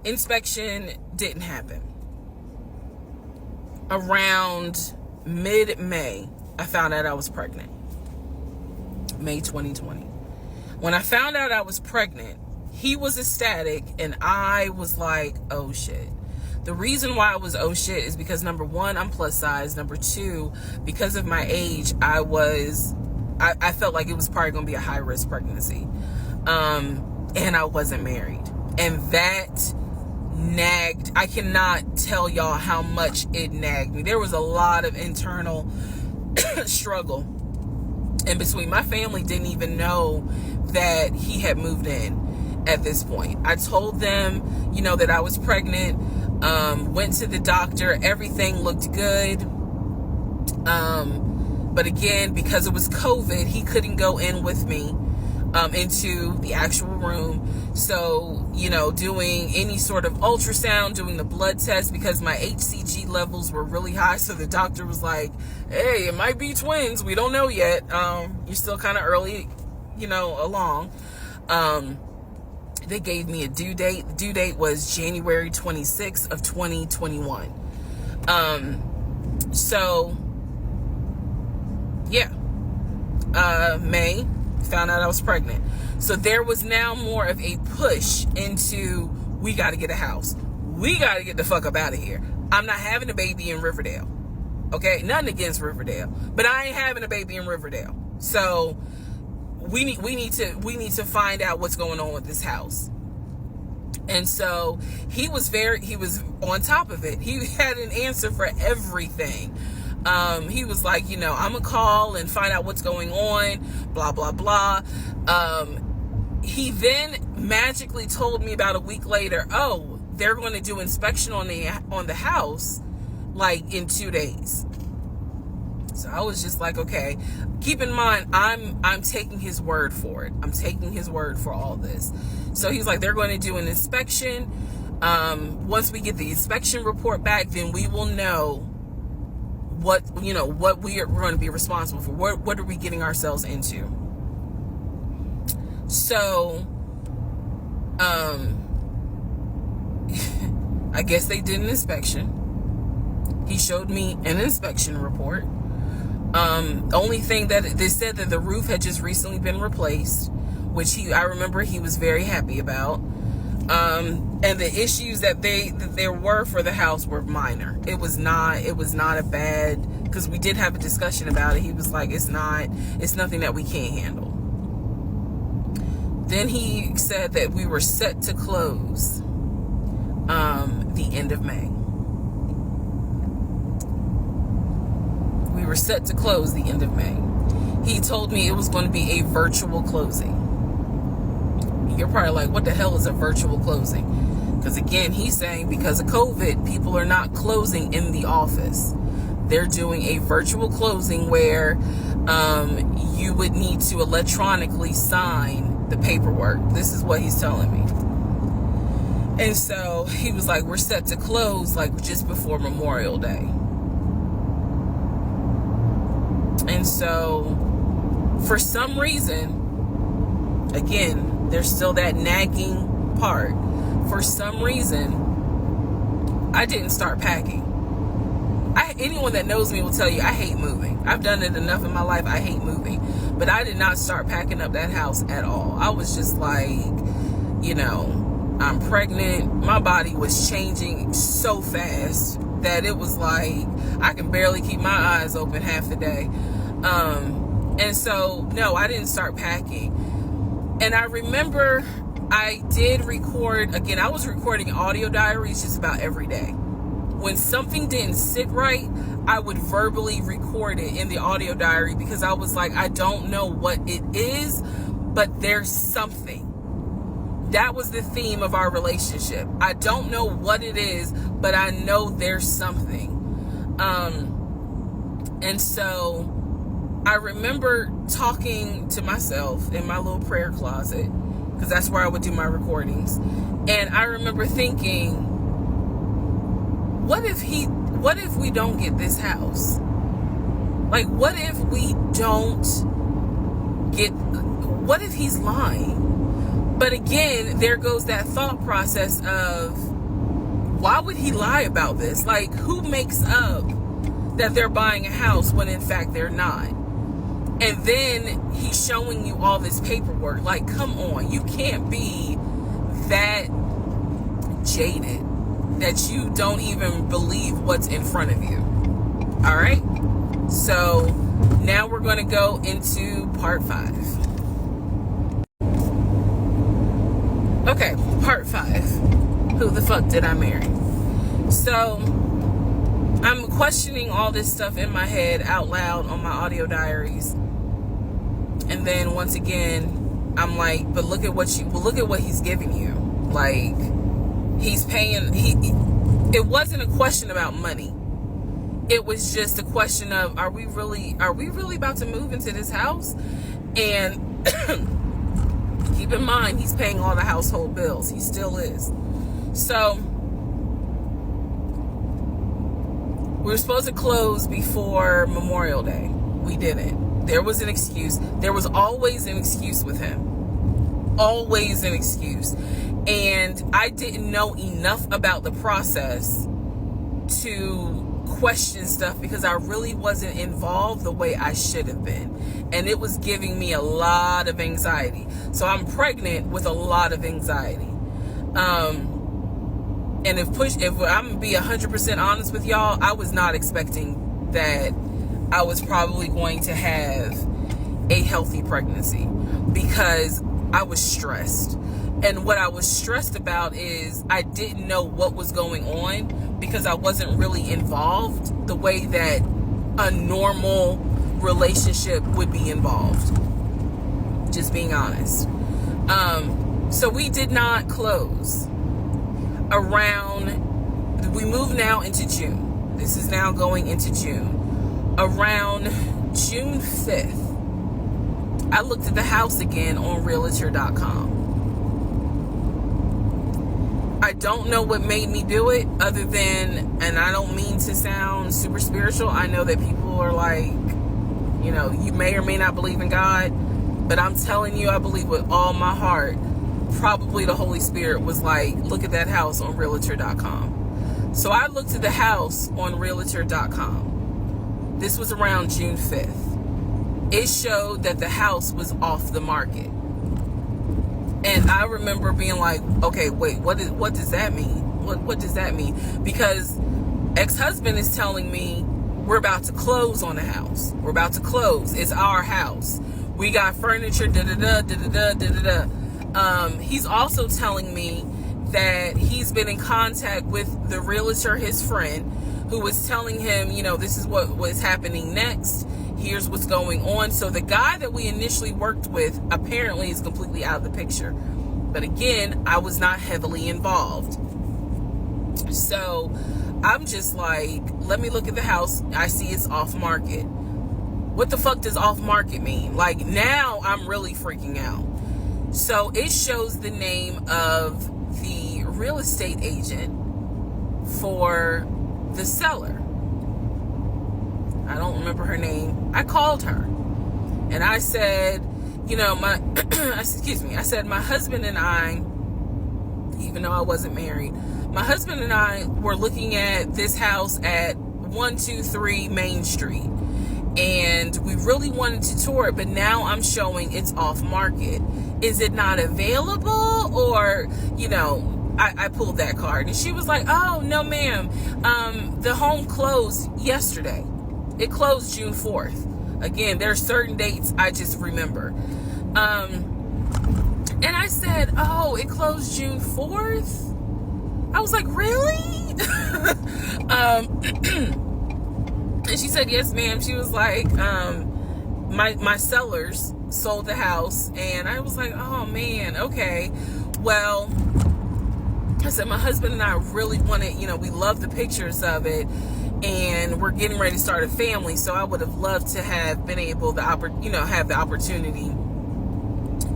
inspection didn't happen. Around mid-May, I found out I was pregnant. May 2020. When I found out I was pregnant, he was ecstatic and I was like, oh shit. The reason why I was oh shit is because, number one, I'm plus size. Number two, because of my age, I felt like it was probably going to be a high risk pregnancy. And I wasn't married. And that nagged. I cannot tell y'all how much it nagged me. There was a lot of internal struggle in between. My family didn't even know that he had moved in at this point. I told them, that I was pregnant, went to the doctor, everything looked good. But again, because it was COVID, he couldn't go in with me into the actual room. So, doing any sort of ultrasound, doing the blood test, because my HCG levels were really high. So the doctor was like, hey, it might be twins. We don't know yet. You're still kind of early, along. They gave me a due date. The due date was January 26th of 2021. May, found out I was pregnant. So there was now more of a push into, we got to get a house. We got to get the fuck up out of here. I'm not having a baby in Riverdale. Okay, nothing against Riverdale, but I ain't having a baby in Riverdale. So we need to find out what's going on with this house. And so he was on top of it. He had an answer for everything. He was like, I'm gonna call and find out what's going on, blah, blah, blah. He then magically told me about a week later, oh, they're going to do inspection on the house, like in 2 days. So I was just like, okay, keep in mind, I'm taking his word for it. I'm taking his word for all this. So he's like, they're going to do an inspection. Once we get the inspection report back, then we will know what we are going to be responsible for. What are we getting ourselves into? So, I guess they did an inspection. He showed me an inspection report. Only thing that they said that the roof had just recently been replaced, which I remember he was very happy about. And the issues that there were for the house were minor. It was not a bad, because we did have a discussion about it. He was like, it's nothing that we can't handle. Then he said that we were set to close the end of May. We were set to close the end of May. He told me it was going to be a virtual closing. You're probably like, what the hell is a virtual closing? Because again, he's saying because of COVID, people are not closing in the office. They're doing a virtual closing where you would need to electronically sign the paperwork. This is what he's telling me. And so he was like, we're set to close like just before Memorial Day. And so for some reason, again, there's still that nagging part. For some reason, I didn't start packing. Anyone that knows me will tell you I hate moving. I've done it enough in my life. I hate moving. But I did not start packing up that house at all. I was just like, I'm pregnant. My body was changing so fast that it was like I can barely keep my eyes open half the day. And so, no, I didn't start packing. And I remember I did record, again, I was recording audio diaries just about every day. When something didn't sit right, I would verbally record it in the audio diary because I was like, I don't know what it is, but there's something. That was the theme of our relationship. I don't know what it is, but I know there's something. And so I remember talking to myself in my little prayer closet, because that's where I would do my recordings. And I remember thinking, what if we don't get this house? Like, what if we don't get, what if he's lying? But again, there goes that thought process of, why would he lie about this? Like, who makes up that they're buying a house when in fact they're not? And then he's showing you all this paperwork. Like, come on, you can't be that jaded that you don't even believe what's in front of you. All right? So now we're going to go into part 5. Okay, part 5. Who the fuck did I marry? So I'm questioning all this stuff in my head out loud on my audio diaries. And then once again, I'm like, but look at what he's giving you. Like, he's paying, it wasn't a question about money. It was just a question of, are we really about to move into this house? And keep in mind, he's paying all the household bills. He still is. So we were supposed to close before Memorial Day. We didn't. There was an excuse. There was always an excuse with him. Always an excuse. And I didn't know enough about the process to question stuff because I really wasn't involved the way I should have been. And it was giving me a lot of anxiety. So I'm pregnant with a lot of anxiety. And if I'm gonna be 100% honest with y'all, I was not expecting that I was probably going to have a healthy pregnancy because I was stressed. And what I was stressed about is I didn't know what was going on because I wasn't really involved the way that a normal relationship would be involved. Just being honest. So we did not close. We move now into June. This is now going into June. Around June 5th, I looked at the house again on Realtor.com. I don't know what made me do it other than, and I don't mean to sound super spiritual. I know that people are like, you may or may not believe in God, but I'm telling you, I believe with all my heart. Probably the Holy Spirit was like, look at that house on Realtor.com. So I looked at the house on Realtor.com. This was around June 5th. It showed that the house was off the market. And I remember being like, okay, wait, what does that mean? What does that mean? Because ex-husband is telling me we're about to close on the house. We're about to close. It's our house. We got furniture, da-da-da, da-da-da, da-da-da. He's also telling me that he's been in contact with the realtor, his friend, who was telling him, this is what was happening next. Here's what's going on. So the guy that we initially worked with apparently is completely out of the picture. But again, I was not heavily involved. So I'm just like, let me look at the house. I see it's off market. What the fuck does off market mean? Like, now I'm really freaking out. So it shows the name of the real estate agent for the seller. I don't remember her name. I called her and I said, my husband and I, even though I wasn't married, my husband and I were looking at this house at 123 Main Street. And we really wanted to tour it, but now I'm showing it's off market. Is it not available? Or, I pulled that card. And she was like, oh, no, ma'am. The home closed yesterday. It closed June 4th. Again, there are certain dates I just remember. And I said, oh, it closed June 4th? I was like, really? And she said, yes, ma'am. She was like, my sellers sold the house. And I was like, oh, man, okay. Well, I said, my husband and I really wanted, we love the pictures of it. And we're getting ready to start a family. So I would have loved to have been able to, have the opportunity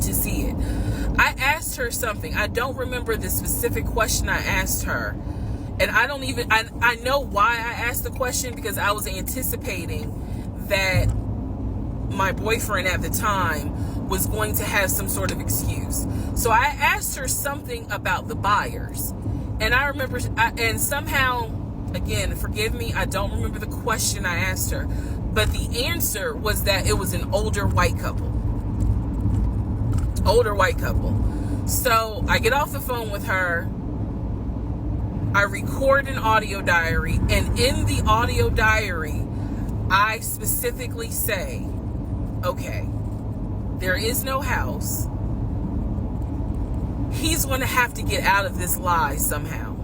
to see it. I asked her something. I don't remember the specific question I asked her. And I know why I asked the question, because I was anticipating that my boyfriend at the time was going to have some sort of excuse. So I asked her something about the buyers. And I remember, and somehow, again, forgive me, I don't remember the question I asked her. But the answer was that it was an older white couple. Older white couple. So I get off the phone with her. I record an audio diary. And in the audio diary, I specifically say, okay, there is no house. He's going to have to get out of this lie somehow.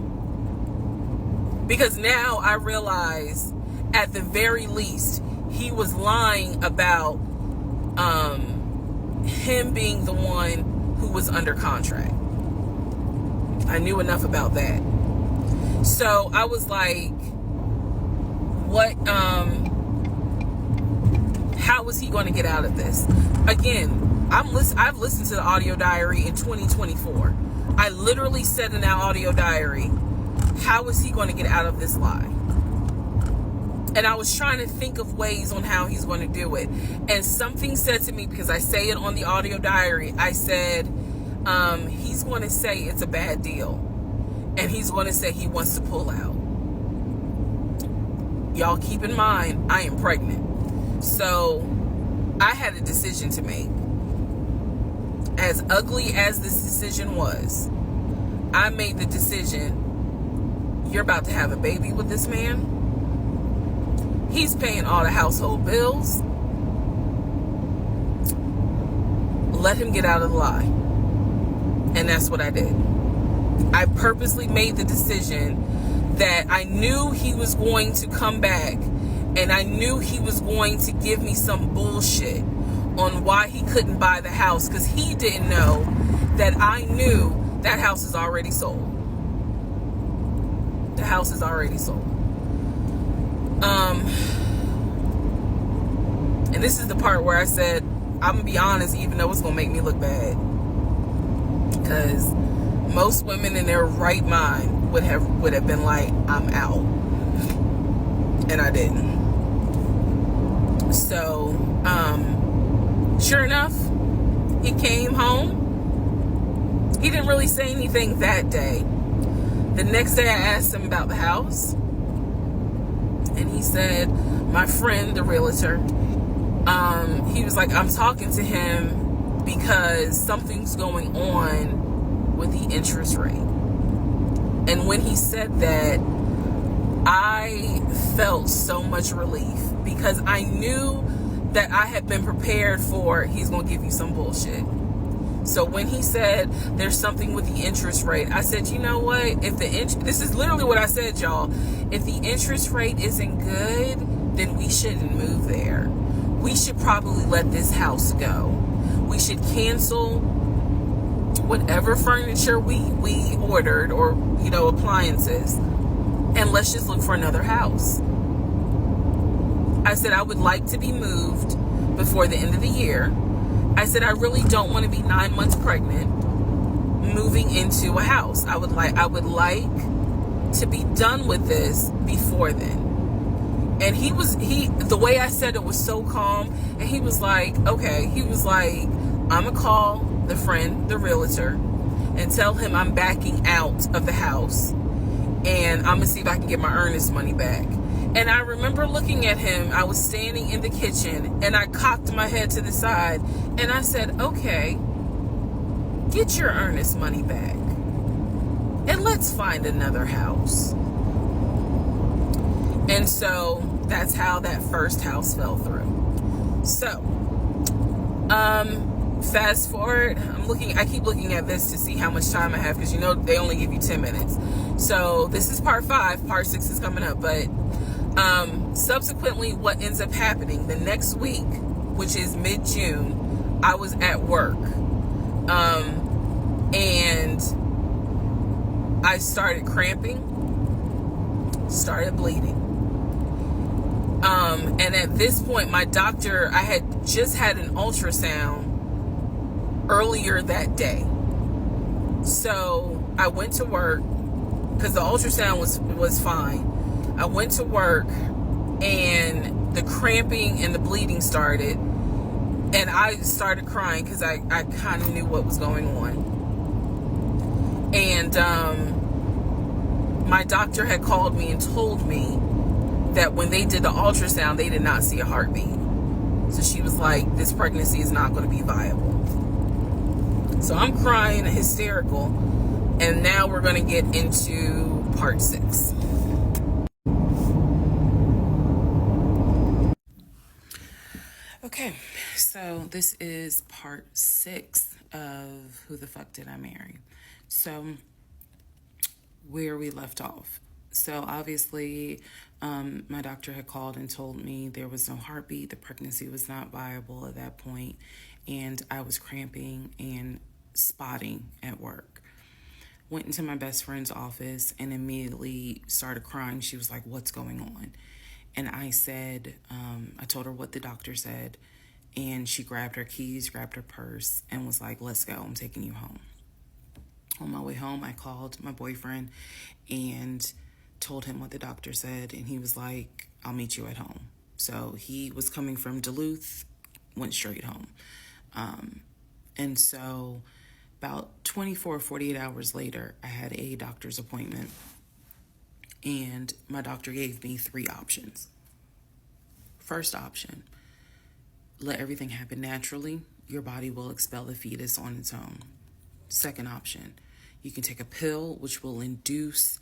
Because now I realize, at the very least, he was lying about him being the one who was under contract. I knew enough about that. So I was like, what, how was he going to get out of this? Again, I've listened to the audio diary in 2024. I literally said in that audio diary, how is he going to get out of this lie? And I was trying to think of ways on how he's going to do it. And something said to me, because I say it on the audio diary, I said, he's going to say it's a bad deal. And he's going to say he wants to pull out. Y'all keep in mind, I am pregnant. So I had a decision to make. As ugly as this decision was, I made the decision, you're about to have a baby with this man. He's paying all the household bills. Let him get out of the lie. And that's what I did. I purposely made the decision that I knew he was going to come back, and I knew he was going to give me some bullshit on why he couldn't buy the house, because he didn't know that I knew that house is already sold. The house is already sold. And this is the part where I said, I'm gonna be honest, even though it's gonna make me look bad, because most women in their right mind would have been like, I'm out. And I didn't. So, sure enough, he came home. He didn't really say anything that day. The next day I asked him about the house. And he said, my friend, the realtor, he was like, I'm talking to him because something's going on with the interest rate. And when he said that, I felt so much relief, because I knew that I had been prepared for, he's going to give you some bullshit. So when he said there's something with the interest rate, I said, you know what? This is literally what I said, y'all. If the interest rate isn't good, then we shouldn't move there. We should probably let this house go. We should cancel whatever furniture we ordered, or, appliances, and let's just look for another house. I said I would like to be moved before the end of the year. I said I really don't want to be 9 months pregnant moving into a house. I would like to be done with this before then. And the way I said it was so calm, and he was like, okay. He was like, I'm gonna call the friend, the realtor, and tell him I'm backing out of the house, and I'm gonna see if I can get my earnest money back. And I remember looking at him. I was standing in the kitchen, and I cocked my head to the side, and I said, okay, get your earnest money back, and let's find another house. And so that's how that first house fell through. So, fast forward, I keep looking at this to see how much time I have, because they only give you 10 minutes. So this is part 5, part 6 is coming up, but subsequently, what ends up happening the next week, which is mid-June, I was at work, and I started cramping, started bleeding. And at this point, my doctor, I had just had an ultrasound earlier that day. So I went to work, because the ultrasound was fine. I went to work, and the cramping and the bleeding started, and I started crying because I kind of knew what was going on. And my doctor had called me and told me that when they did the ultrasound, they did not see a heartbeat. So she was like, this pregnancy is not going to be viable. So I'm crying, hysterical. And now we're going to get into part 6. Okay, so this is part 6 of Who the Fuck Did I Marry? So, where we left off. So, obviously, my doctor had called and told me there was no heartbeat, the pregnancy was not viable at that point, and I was cramping and spotting at work. Went into my best friend's office and immediately started crying. She was like, what's going on? And I said, I told her what the doctor said, and she grabbed her keys, grabbed her purse, and was like, let's go, I'm taking you home. On my way home, I called my boyfriend and told him what the doctor said, and he was like, I'll meet you at home. So he was coming from Duluth, went straight home. And so about 24 or 48 hours later, I had a doctor's appointment. And my doctor gave me 3 options. First option, let everything happen naturally. Your body will expel the fetus on its own. Second option, you can take a pill which will induce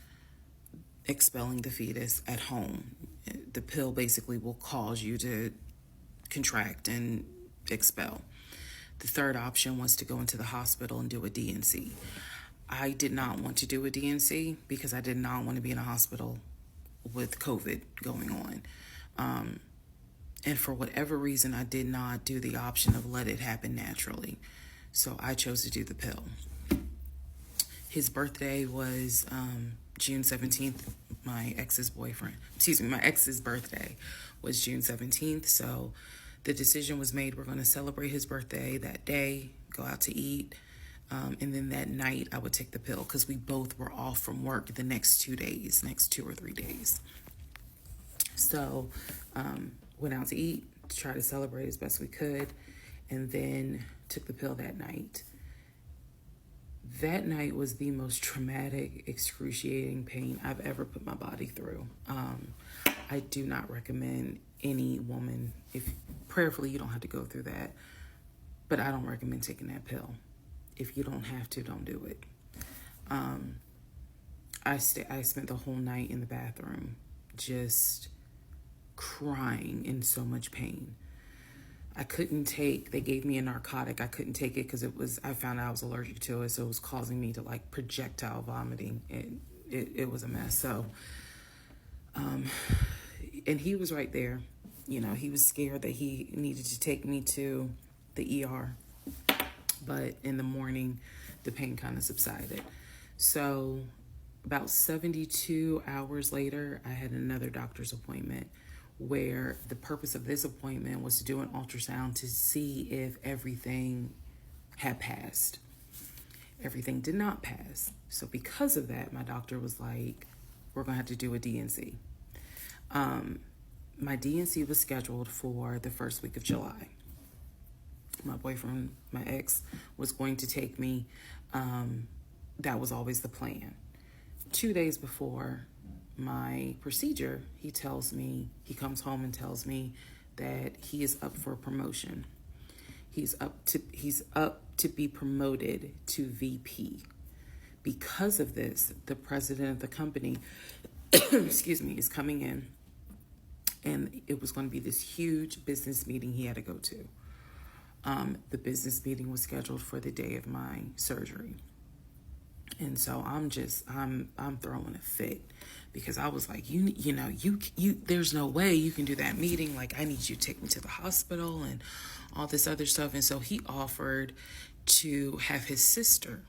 expelling the fetus at home. The pill basically will cause you to contract and expel. The third option was to go into the hospital and do a D&C. I did not want to do a D&C because I did not want to be in a hospital with COVID going on. And for whatever reason, I did not do the option of let it happen naturally. So I chose to do the pill. His birthday was June 17th. My ex's birthday was June 17th. So the decision was made, we're going to celebrate his birthday that day, go out to eat. And then that night I would take the pill because we both were off from work the next 2 or 3 days. So went out to eat to try to celebrate as best we could, and then took the pill that night. That night was the most traumatic, excruciating pain I've ever put my body through. I do not recommend any woman, if prayerfully you don't have to go through that, but I don't recommend taking that pill. If you don't have to, don't do it. I spent the whole night in the bathroom just crying in so much pain. They gave me a narcotic. I couldn't take it because I found out I was allergic to it, so it was causing me to like projectile vomiting. It was a mess. So, and he was right there. He was scared that he needed to take me to the ER. But in the morning, the pain kind of subsided. So about 72 hours later, I had another doctor's appointment where the purpose of this appointment was to do an ultrasound to see if everything had passed. Everything did not pass. So because of that, my doctor was like, we're going to have to do a D&C. My D&C was scheduled for the first week of July. My boyfriend, my ex, was going to take me. That was always the plan. 2 days before my procedure, he comes home and tells me that he is up for a promotion. He's up to be promoted to VP. Because of this, the president of the company, is coming in, and it was going to be this huge business meeting he had to go to. The business meeting was scheduled for the day of my surgery. And so I'm throwing a fit because I was like, you there's no way you can do that meeting. Like, I need you to take me to the hospital and all this other stuff. And so he offered to have his sister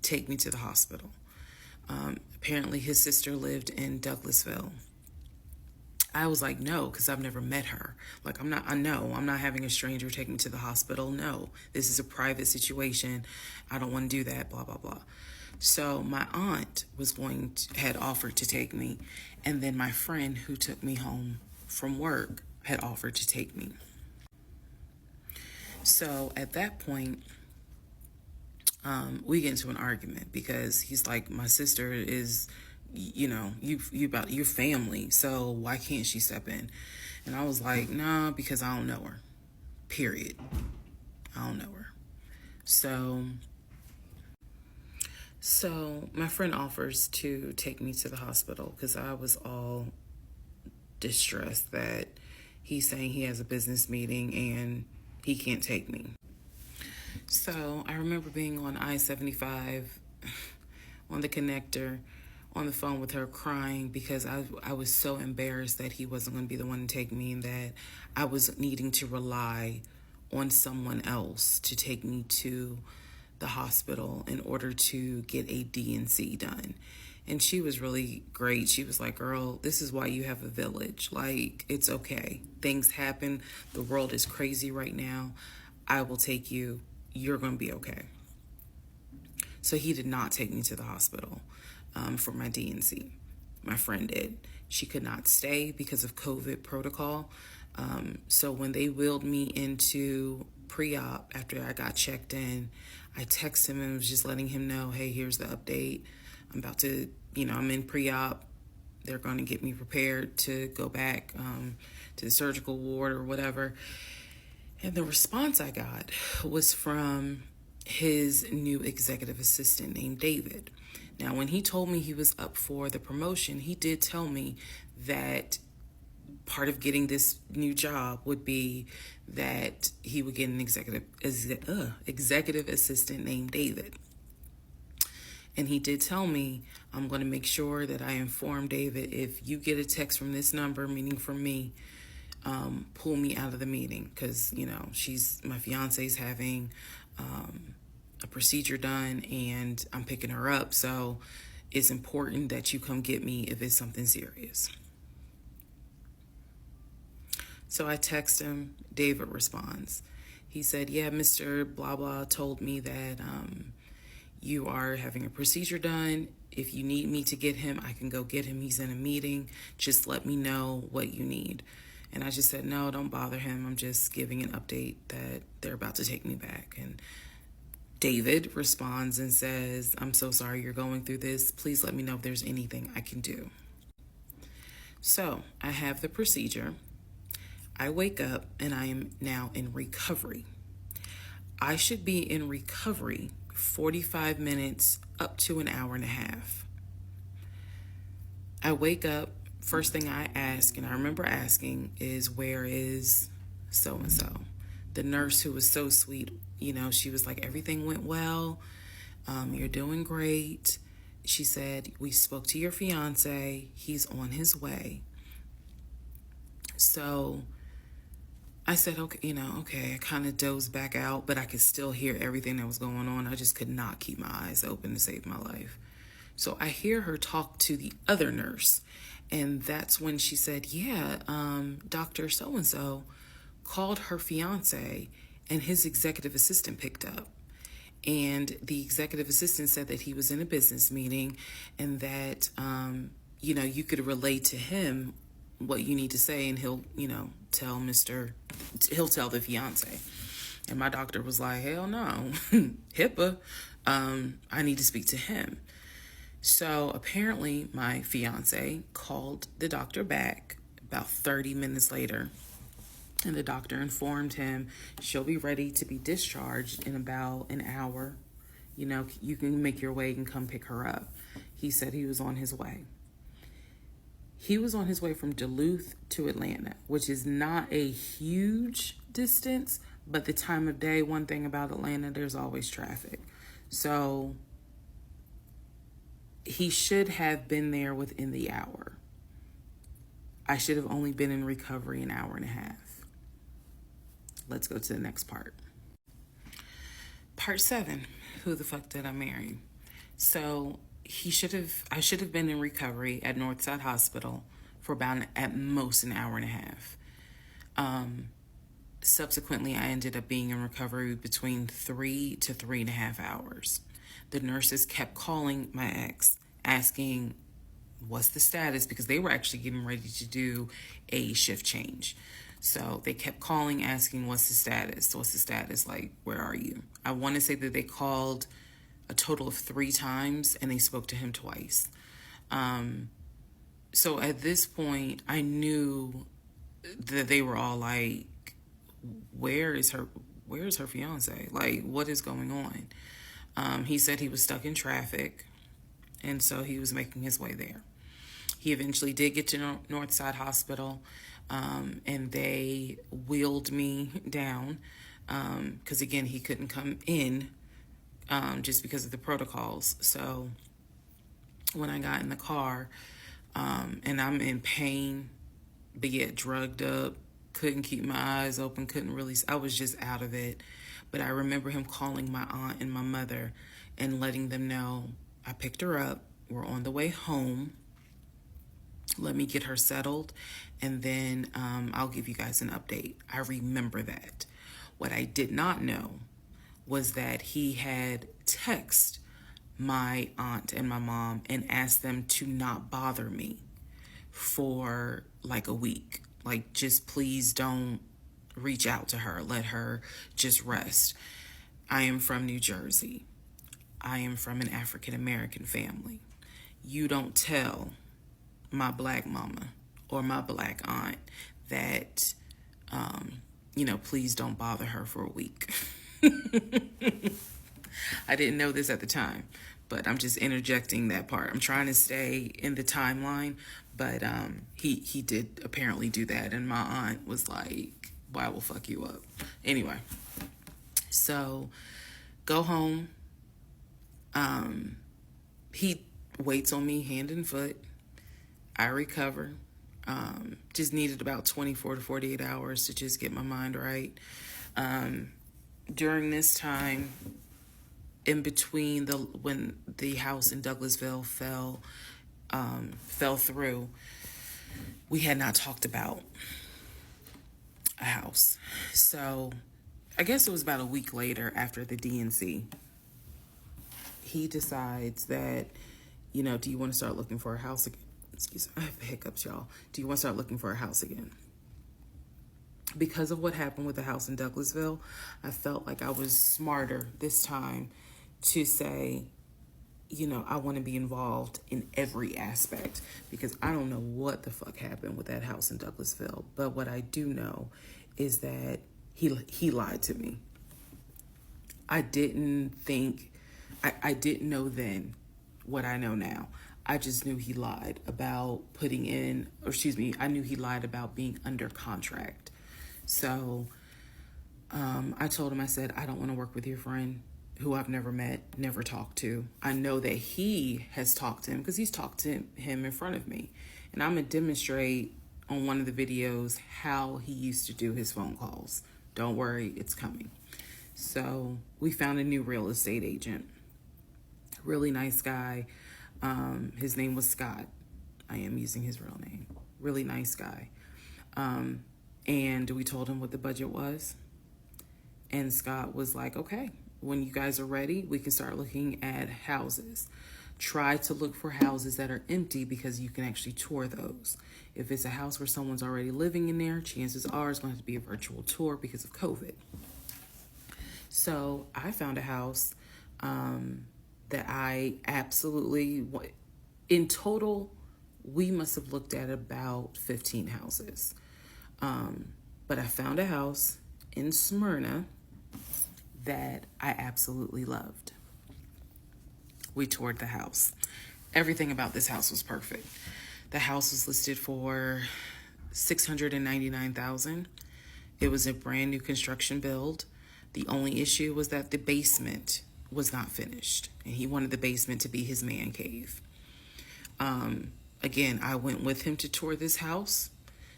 take me to the hospital. Apparently his sister lived in Douglasville. I was like, no, because I've never met her. Like, I'm not having a stranger take me to the hospital. No, this is a private situation. I don't want to do that, blah, blah, blah. So my aunt had offered to take me, and then my friend who took me home from work had offered to take me. So at that point, we get into an argument because he's like, my sister is, you about your family, so why can't she step in? And I was like, nah, because I don't know her. Period. I don't know her. So my friend offers to take me to the hospital because I was all distressed that he's saying he has a business meeting and he can't take me. So I remember being on I-75 on the connector on the phone with her crying because I was so embarrassed that he wasn't going to be the one to take me and that I was needing to rely on someone else to take me to the hospital in order to get a D&C done. And she was really great. She was like, girl, this is why you have a village. Like, it's okay. Things happen. The world is crazy right now. I will take you. You're going to be okay. So he did not take me to the hospital for my D&C. My friend did. She could not stay because of COVID protocol. So when they wheeled me into pre-op after I got checked in, I texted him and was just letting him know, hey, here's the update. I'm about to, I'm in pre-op. They're going to get me prepared to go back to the surgical ward or whatever. And the response I got was from his new executive assistant named David. Now, when he told me he was up for the promotion, he did tell me that part of getting this new job would be that he would get an executive assistant named David. And he did tell me, I'm going to make sure that I inform David, if you get a text from this number, meaning from me, pull me out of the meeting because, my fiance's having a procedure done and I'm picking her up. So it's important that you come get me if it's something serious. So I text him. David responds. He said, yeah, Mr. Blah Blah told me that you are having a procedure done. If you need me to get him, I can go get him. He's in a meeting. Just let me know what you need. And I just said, no, don't bother him. I'm just giving an update that they're about to take me back. And David responds and says, I'm so sorry you're going through this. Please let me know if there's anything I can do. So I have the procedure. I wake up and I am now in recovery. I should be in recovery 45 minutes up to an hour and a half. I wake up, first thing I ask, and I remember asking, is where is so-and-so? The nurse who was so sweet, she was like, everything went well. You're doing great. She said, we spoke to your fiance. He's on his way. So I said, okay, okay. I kind of dozed back out, but I could still hear everything that was going on. I just could not keep my eyes open to save my life. So I hear her talk to the other nurse. And that's when she said, yeah, Dr. So-and-so called her fiance and his executive assistant picked up. And the executive assistant said that he was in a business meeting and that, you could relate to him what you need to say and he'll tell the fiance. And my doctor was like, hell no, HIPAA, I need to speak to him. So apparently my fiance called the doctor back about 30 minutes later, and the doctor informed him she'll be ready to be discharged in about an hour. You can make your way and come pick her up. He said he was on his way. He was on his way from Duluth to Atlanta, which is not a huge distance, but the time of day, one thing about Atlanta, there's always traffic. So he should have been there within the hour. I should have only been in recovery an hour and a half. Let's go to the next part. Part 7, who the fuck did I marry? So I should have been in recovery at Northside Hospital for about at most an hour and a half. Subsequently, I ended up being in recovery between 3 to 3.5 hours. The nurses kept calling my ex, asking what's the status, because they were actually getting ready to do a shift change. So they kept calling, asking what's the status, like, where are you? I want to say that they called a total of 3 times and they spoke to him twice. So at this point, I knew that they were all like, where's her fiance? Like, what is going on? He said he was stuck in traffic, and so he was making his way there. He eventually did get to Northside Hospital, and they wheeled me down, because again, he couldn't come in, just because of the protocols. So when I got in the car, and I'm in pain, but yet drugged up, couldn't keep my eyes open, I was just out of it. But I remember him calling my aunt and my mother and letting them know, I picked her up, we're on the way home, let me get her settled, and then I'll give you guys an update. I remember that. What I did not know was that he had texted my aunt and my mom and asked them to not bother me for like a week. Like, just please don't reach out to her. Let her just rest. I am from New Jersey. I am from an African American family. You don't tell my black mama or my black aunt that, please don't bother her for a week. I didn't know this at the time, but I'm just interjecting that part. I'm trying to stay in the timeline, but he did apparently do that, and my aunt was like, "Well, I will fuck you up." Anyway, so go home. He waits on me hand and foot. I recover. Just needed about 24 to 48 hours to just get my mind right. During this time, in between when the house in Douglasville fell through, we had not talked about a house. So I guess it was about a week later, after the DNC, he decides that, do you want to start looking for a house again? Excuse me, I have the hiccups, y'all. Do you want to start looking for a house again? Because of what happened with the house in Douglasville, I felt like I was smarter this time to say, I want to be involved in every aspect, because I don't know what the fuck happened with that house in Douglasville. But what I do know is that he lied to me. I didn't know then what I know now. I just knew he lied about I knew he lied about being under contract. So I told him, I said, I don't want to work with your friend who I've never met, never talked to. I know that he has talked to him because he's talked to him in front of me. And I'm going to demonstrate on one of the videos how he used to do his phone calls. Don't worry, it's coming. So we found a new real estate agent. Really nice guy. His name was Scott. I am using his real name. Really nice guy. And we told him what the budget was. And Scott was like, okay, when you guys are ready, we can start looking at houses. Try to look for houses that are empty, because you can actually tour those. If it's a house where someone's already living in there, chances are it's going to have to be a virtual tour because of COVID. So I found a house that I absolutely, in total, we must have looked at about 15 houses. But I found a house in Smyrna that I absolutely loved. We toured the house. Everything about this house was perfect. The house was listed for $699,000. It was a brand new construction build. The only issue was that the basement was not finished, and he wanted the basement to be his man cave. Again, I went with him to tour this house,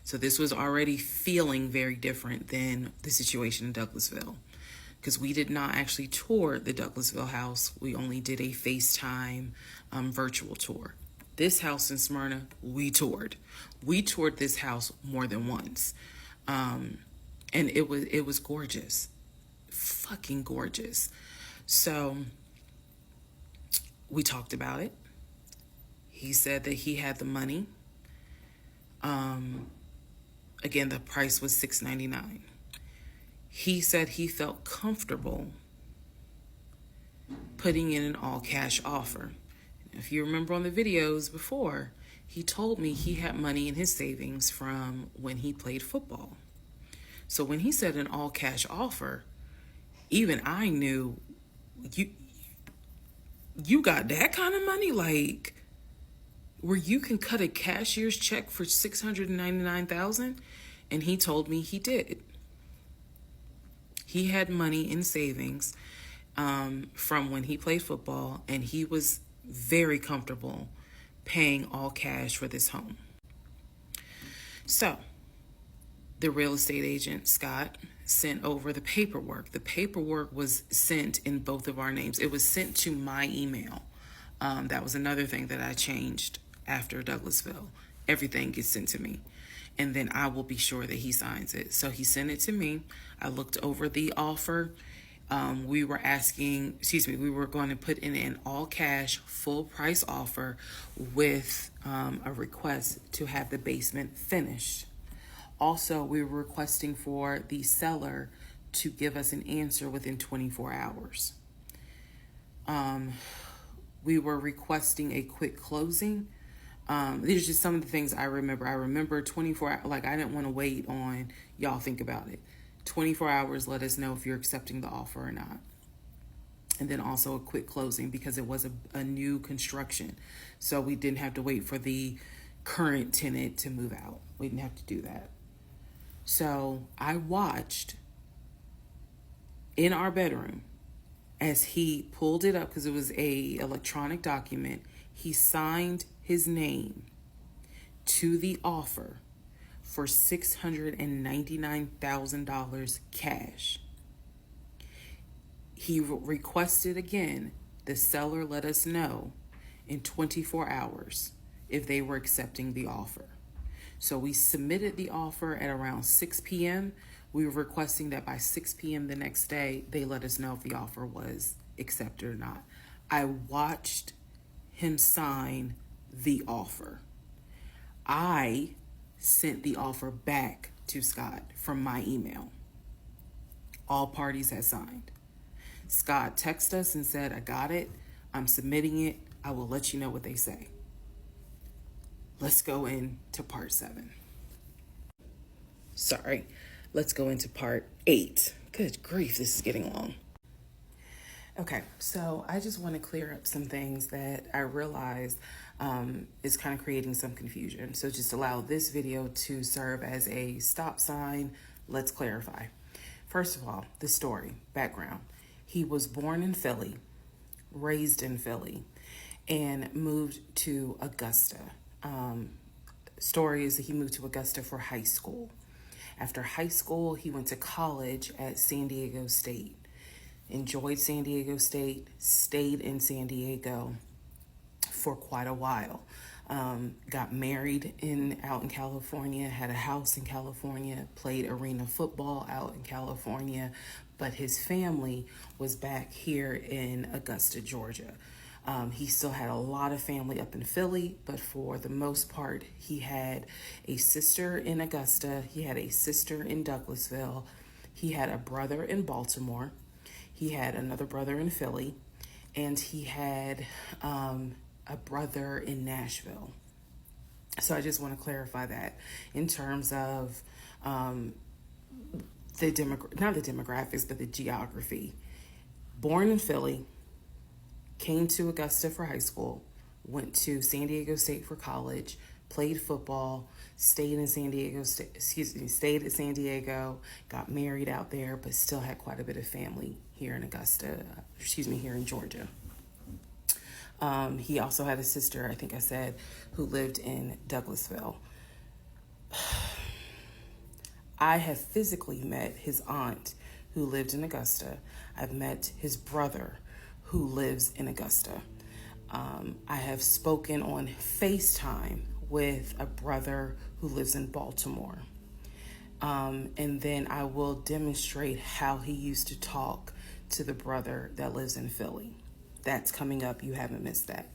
so this was already feeling very different than the situation in Douglasville, because we did not actually tour the Douglasville house. We only did a FaceTime virtual tour. This house in Smyrna, we toured. We toured this house more than once, and it was gorgeous, fucking gorgeous. So We talked about it. He said that he had the money. Again, the price was $699. He said he felt comfortable putting in an all-cash offer. If you remember on the videos before, he told me he had money in his savings from when he played football. So when he said an all-cash offer, even I knew, you got that kind of money? Like, where you can cut a cashier's check for $699,000? And he told me he did. He had money in savings from when he played football, and he was very comfortable paying all cash for this home. So the real estate agent, Scott, sent over the paperwork. The paperwork was sent in both of our names. It was sent to my email. That was another thing that I changed after Douglasville. Everything gets sent to me, and then I will be sure that he signs it. So he sent it to me. I looked over the offer. We were going to put in an all cash, full price offer with a request to have the basement finished. Also, we were requesting for the seller to give us an answer within 24 hours. We were requesting a quick closing. These are just some of the things I remember. I remember 24 hours, like I didn't want to wait on y'all think about it. 24 hours, let us know if you're accepting the offer or not. And then also a quick closing because it was a new construction. So we didn't have to wait for the current tenant to move out. We didn't have to do that. So I watched in our bedroom as he pulled it up, because it was a electronic document. He signed his name to the offer for $699,000 cash. He requested again, the seller let us know in 24 hours if they were accepting the offer. So we submitted the offer at around 6 p.m. We were requesting that by 6 p.m. the next day, they let us know if the offer was accepted or not. I watched him sign the offer. I sent the offer back to Scott from my email. All parties had signed. Scott texted us and said, I got it. I'm submitting it. I will let you know what they say. Let's go into part 7. Sorry. Let's go into part 8. Good grief, this is getting long. Okay, so I just want to clear up some things that I realized is kind of creating some confusion. So just allow this video to serve as a stop sign. Let's clarify. First of all, the story, background. He was born in Philly, raised in Philly, and moved to Augusta. Story is that he moved to Augusta for high school. After high school, he went to college at San Diego State. Enjoyed San Diego State, stayed in San Diego for quite a while. Got married out in California, had a house in California, played arena football out in California, but his family was back here in Augusta, Georgia. He still had a lot of family up in Philly, but for the most part, he had a sister in Augusta, he had a sister in Douglasville, he had a brother in Baltimore, he had another brother in Philly, and he had a brother in Nashville. So I just want to clarify that in terms of not the demographics, but the geography. Born in Philly, came to Augusta for high school, went to San Diego State for college, played football, stayed at San Diego, got married out there, but still had quite a bit of family here in here in Georgia. He also had a sister, I think I said, who lived in Douglasville. I have physically met his aunt who lived in Augusta. I've met his brother who lives in Augusta. I have spoken on FaceTime with a brother who lives in Baltimore. And then I will demonstrate how he used to talk to the brother that lives in Philly. That's coming up. You haven't missed that.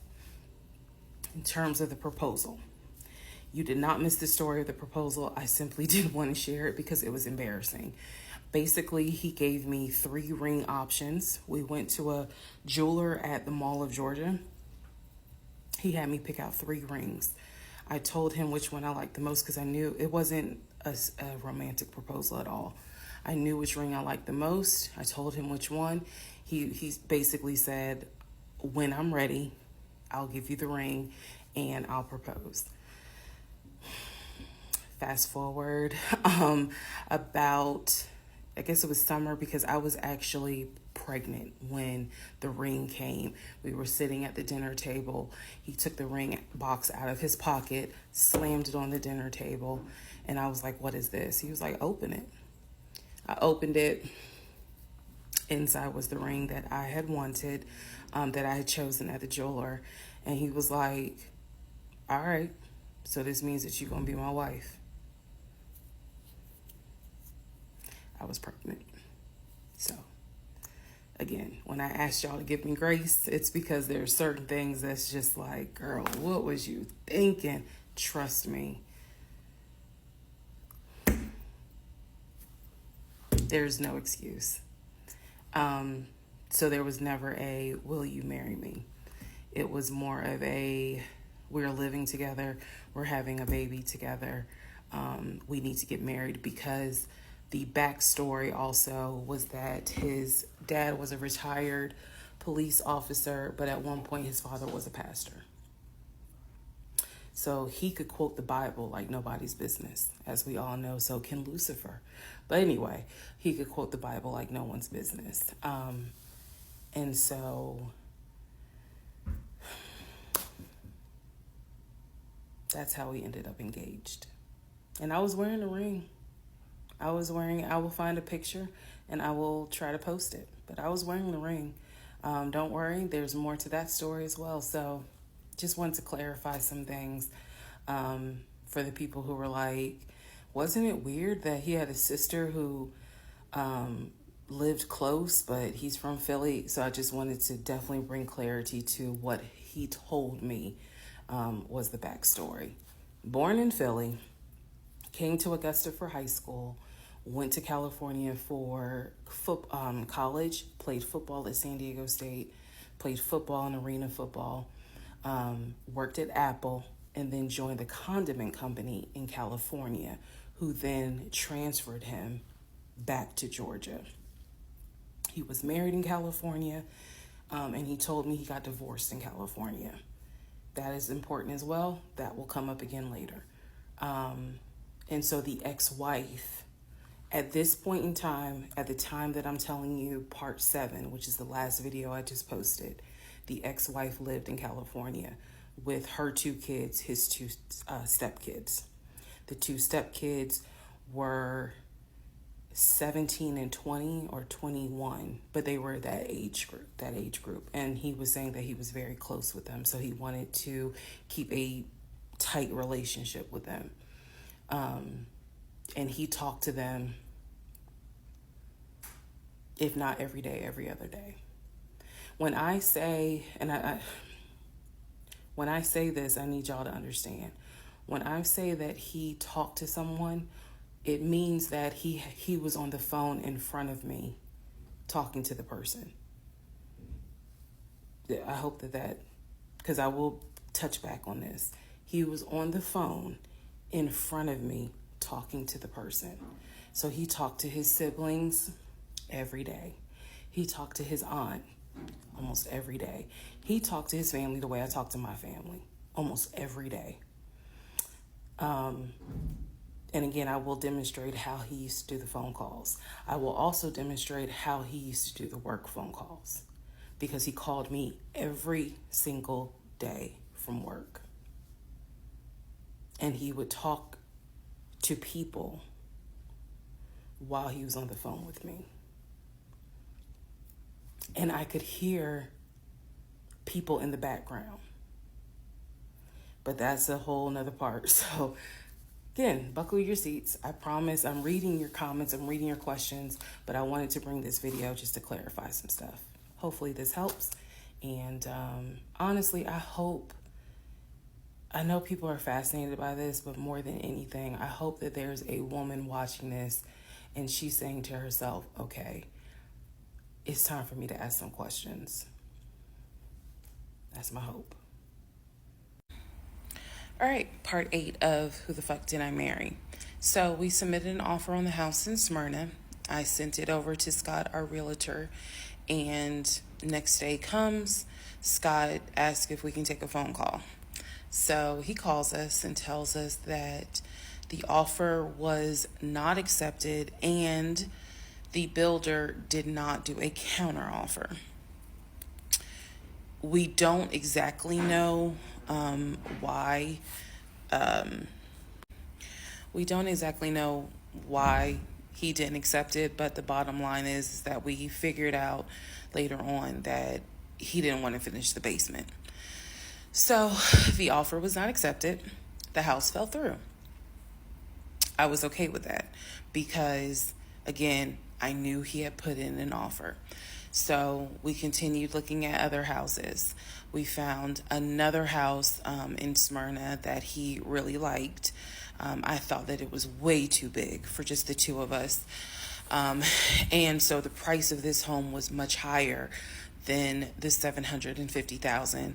In terms of the proposal, you did not miss the story of the proposal. I simply didn't want to share it because it was embarrassing. Basically, he gave me 3 ring options. We went to a jeweler at the Mall of Georgia. He had me pick out 3 rings. I told him which one I liked the most because I knew it wasn't a romantic proposal at all. I knew which ring I liked the most. I told him which one. He basically said, when I'm ready, I'll give you the ring and I'll propose. Fast forward about, I guess it was summer, because I was actually pregnant when the ring came. We were sitting at the dinner table. He took the ring box out of his pocket, slammed it on the dinner table, and I was like, what is this? He was like, open it. I opened it. Inside was the ring that I had wanted, that I had chosen at the jeweler. And he was like, all right, so this means that you're going to be my wife. I was pregnant. So, again, when I asked y'all to give me grace, it's because there's certain things that's just like, girl, what was you thinking? Trust me. There's no excuse. So there was never a, will you marry me? It was more of a, we're living together, we're having a baby together, we need to get married, because the backstory also was that his dad was a retired police officer, but at one point his father was a pastor. So he could quote the Bible like nobody's business, as we all know. So can Lucifer. But anyway, he could quote the Bible like no one's business. And so that's how we ended up engaged. And I was wearing a ring. I will find a picture and I will try to post it. But I was wearing the ring. Don't worry, there's more to that story as well. So just wanted to clarify some things for the people who were like, wasn't it weird that he had a sister who lived close, but he's from Philly? So I just wanted to definitely bring clarity to what he told me was the backstory. Born in Philly, came to Augusta for high school, went to California for college, played football at San Diego State, played football and arena football, worked at Apple, and then joined the condiment company in California, who then transferred him back to Georgia. He was married in California, and he told me he got divorced in California. That is important as well. That will come up again later. And so the ex-wife, at this point in time, at the time that I'm telling you, part 7, which is the last video I just posted, the ex-wife lived in California with her 2 kids, his 2 stepkids. The 2 stepkids were 17 and 20 or 21, but they were that age group. And he was saying that he was very close with them, so he wanted to keep a tight relationship with them. And he talked to them, if not every day, every other day. When I say, when I say this, I need y'all to understand. When I say that he talked to someone, it means that he was on the phone in front of me talking to the person. I hope that, because I will touch back on this. He was on the phone in front of me talking to the person. So he talked to his siblings every day. He talked to his aunt almost every day. He talked to his family the way I talk to my family almost every day. And again, I will demonstrate how he used to do the phone calls. I will also demonstrate how he used to do the work phone calls, because he called me every single day from work. And he would talk to people while he was on the phone with me. And I could hear people in the background. But that's a whole nother part. So again, buckle your seats. I promise I'm reading your comments, I'm reading your questions, but I wanted to bring this video just to clarify some stuff. Hopefully this helps. And honestly, I know people are fascinated by this, but more than anything, I hope that there's a woman watching this and she's saying to herself, okay, it's time for me to ask some questions. That's my hope. All right, part 8 of Who the Fuck Did I Marry? So we submitted an offer on the house in Smyrna. I sent it over to Scott, our realtor, and next day comes, Scott asks if we can take a phone call. So he calls us and tells us that the offer was not accepted and the builder did not do a counter offer. We don't exactly know why. We don't exactly know why he didn't accept it, but the bottom line is that we figured out later on that he didn't want to finish the basement. So the offer was not accepted. The house fell through. I was okay with that because, again, I knew he had put in an offer. So we continued looking at other houses. We found another house in Smyrna that he really liked. I thought that it was way too big for just the two of us. And so the price of this home was much higher than the $750,000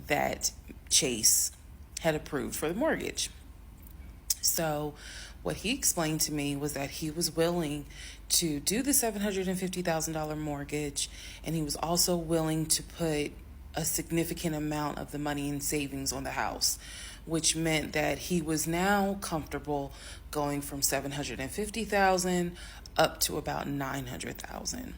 that Chase had approved for the mortgage. So what he explained to me was that he was willing to do the $750,000 mortgage, and he was also willing to put a significant amount of the money in savings on the house, which meant that he was now comfortable going from $750,000 up to about $900,000.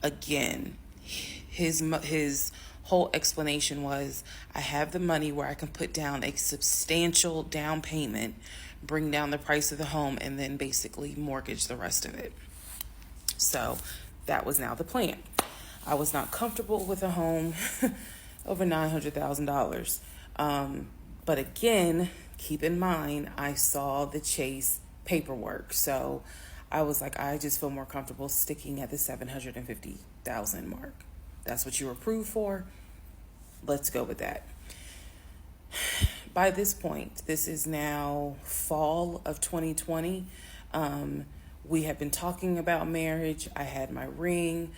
Again, his whole explanation was, I have the money where I can put down a substantial down payment, bring down the price of the home, and then basically mortgage the rest of it. So that was now the plan. I was not comfortable with a home over $900,000. But again, keep in mind, I saw the Chase paperwork. So I was like, I just feel more comfortable sticking at the $750,000 mark. That's what you were approved for. Let's go with that. By this point, this is now fall of 2020. We had been talking about marriage. I had my ring.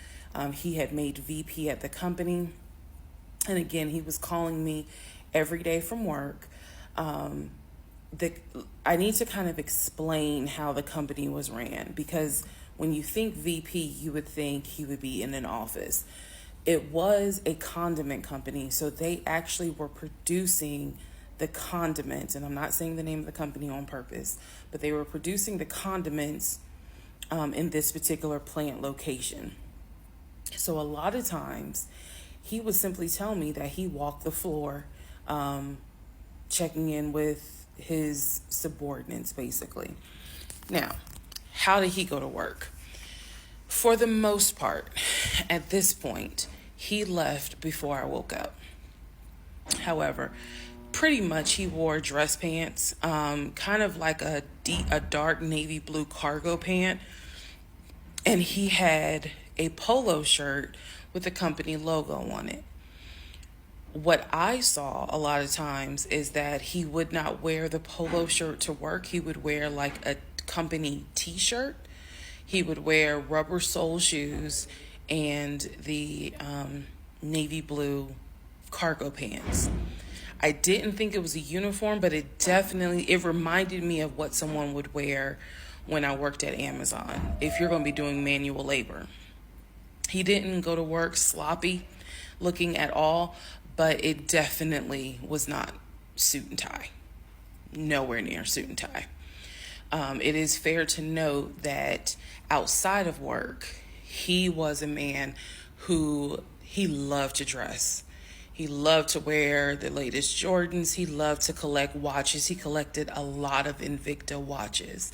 He had made VP at the company. And again, he was calling me every day from work. I need to kind of explain how the company was ran, because when you think VP, you would think he would be in an office. It was a condiment company, so they actually were producing the condiments, and I'm not saying the name of the company on purpose, but they were producing the condiments in this particular plant location. So a lot of times he would simply tell me that he walked the floor, checking in with his subordinates, basically. Now, how did he go to work? For the most part, at this point, he left before I woke up. However, pretty much he wore dress pants, kind of like a dark navy blue cargo pant, and he had a polo shirt with the company logo on it. What I saw a lot of times is that he would not wear the polo shirt to work. He would wear like a company t-shirt. He would wear rubber sole shoes and the navy blue cargo pants. I didn't think it was a uniform, but it reminded me of what someone would wear when I worked at Amazon, if you're going to be doing manual labor. He didn't go to work sloppy looking at all, but it definitely was not suit and tie. Nowhere near suit and tie. It is fair to note that outside of work, he was a man who he loved to dress. He loved to wear the latest Jordans. He loved to collect watches. He collected a lot of Invicta watches.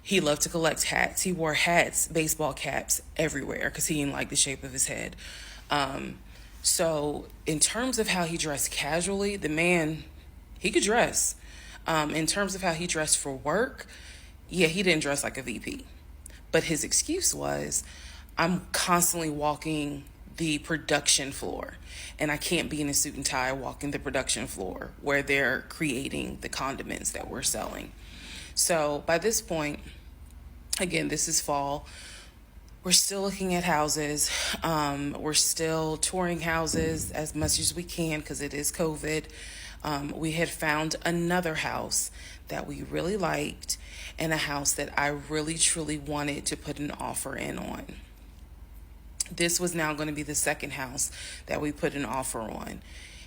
He loved to collect hats. He wore hats, baseball caps everywhere because he didn't like the shape of his head. So in terms of how he dressed casually, the man, he could dress. In terms of how he dressed for work, yeah, he didn't dress like a VP. But his excuse was, I'm constantly walking the production floor, and I can't be in a suit and tie walking the production floor where they're creating the condiments that we're selling. So by this point, again, this is fall. We're still looking at houses. We're still touring houses as much as we can because it is COVID. We had found another house that we really liked and a house that I really truly wanted to put an offer in on. This was now going to be the second house that we put an offer on.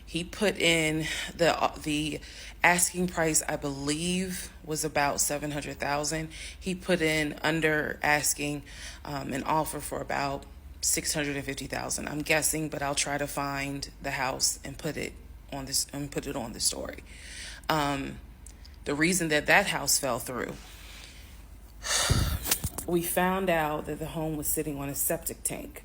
He put in the asking price, I believe, was about $700,000. He put in under asking an offer for about $650,000. I'm guessing, but I'll try to find the house and put it on the story. The reason that house fell through, we found out that the home was sitting on a septic tank.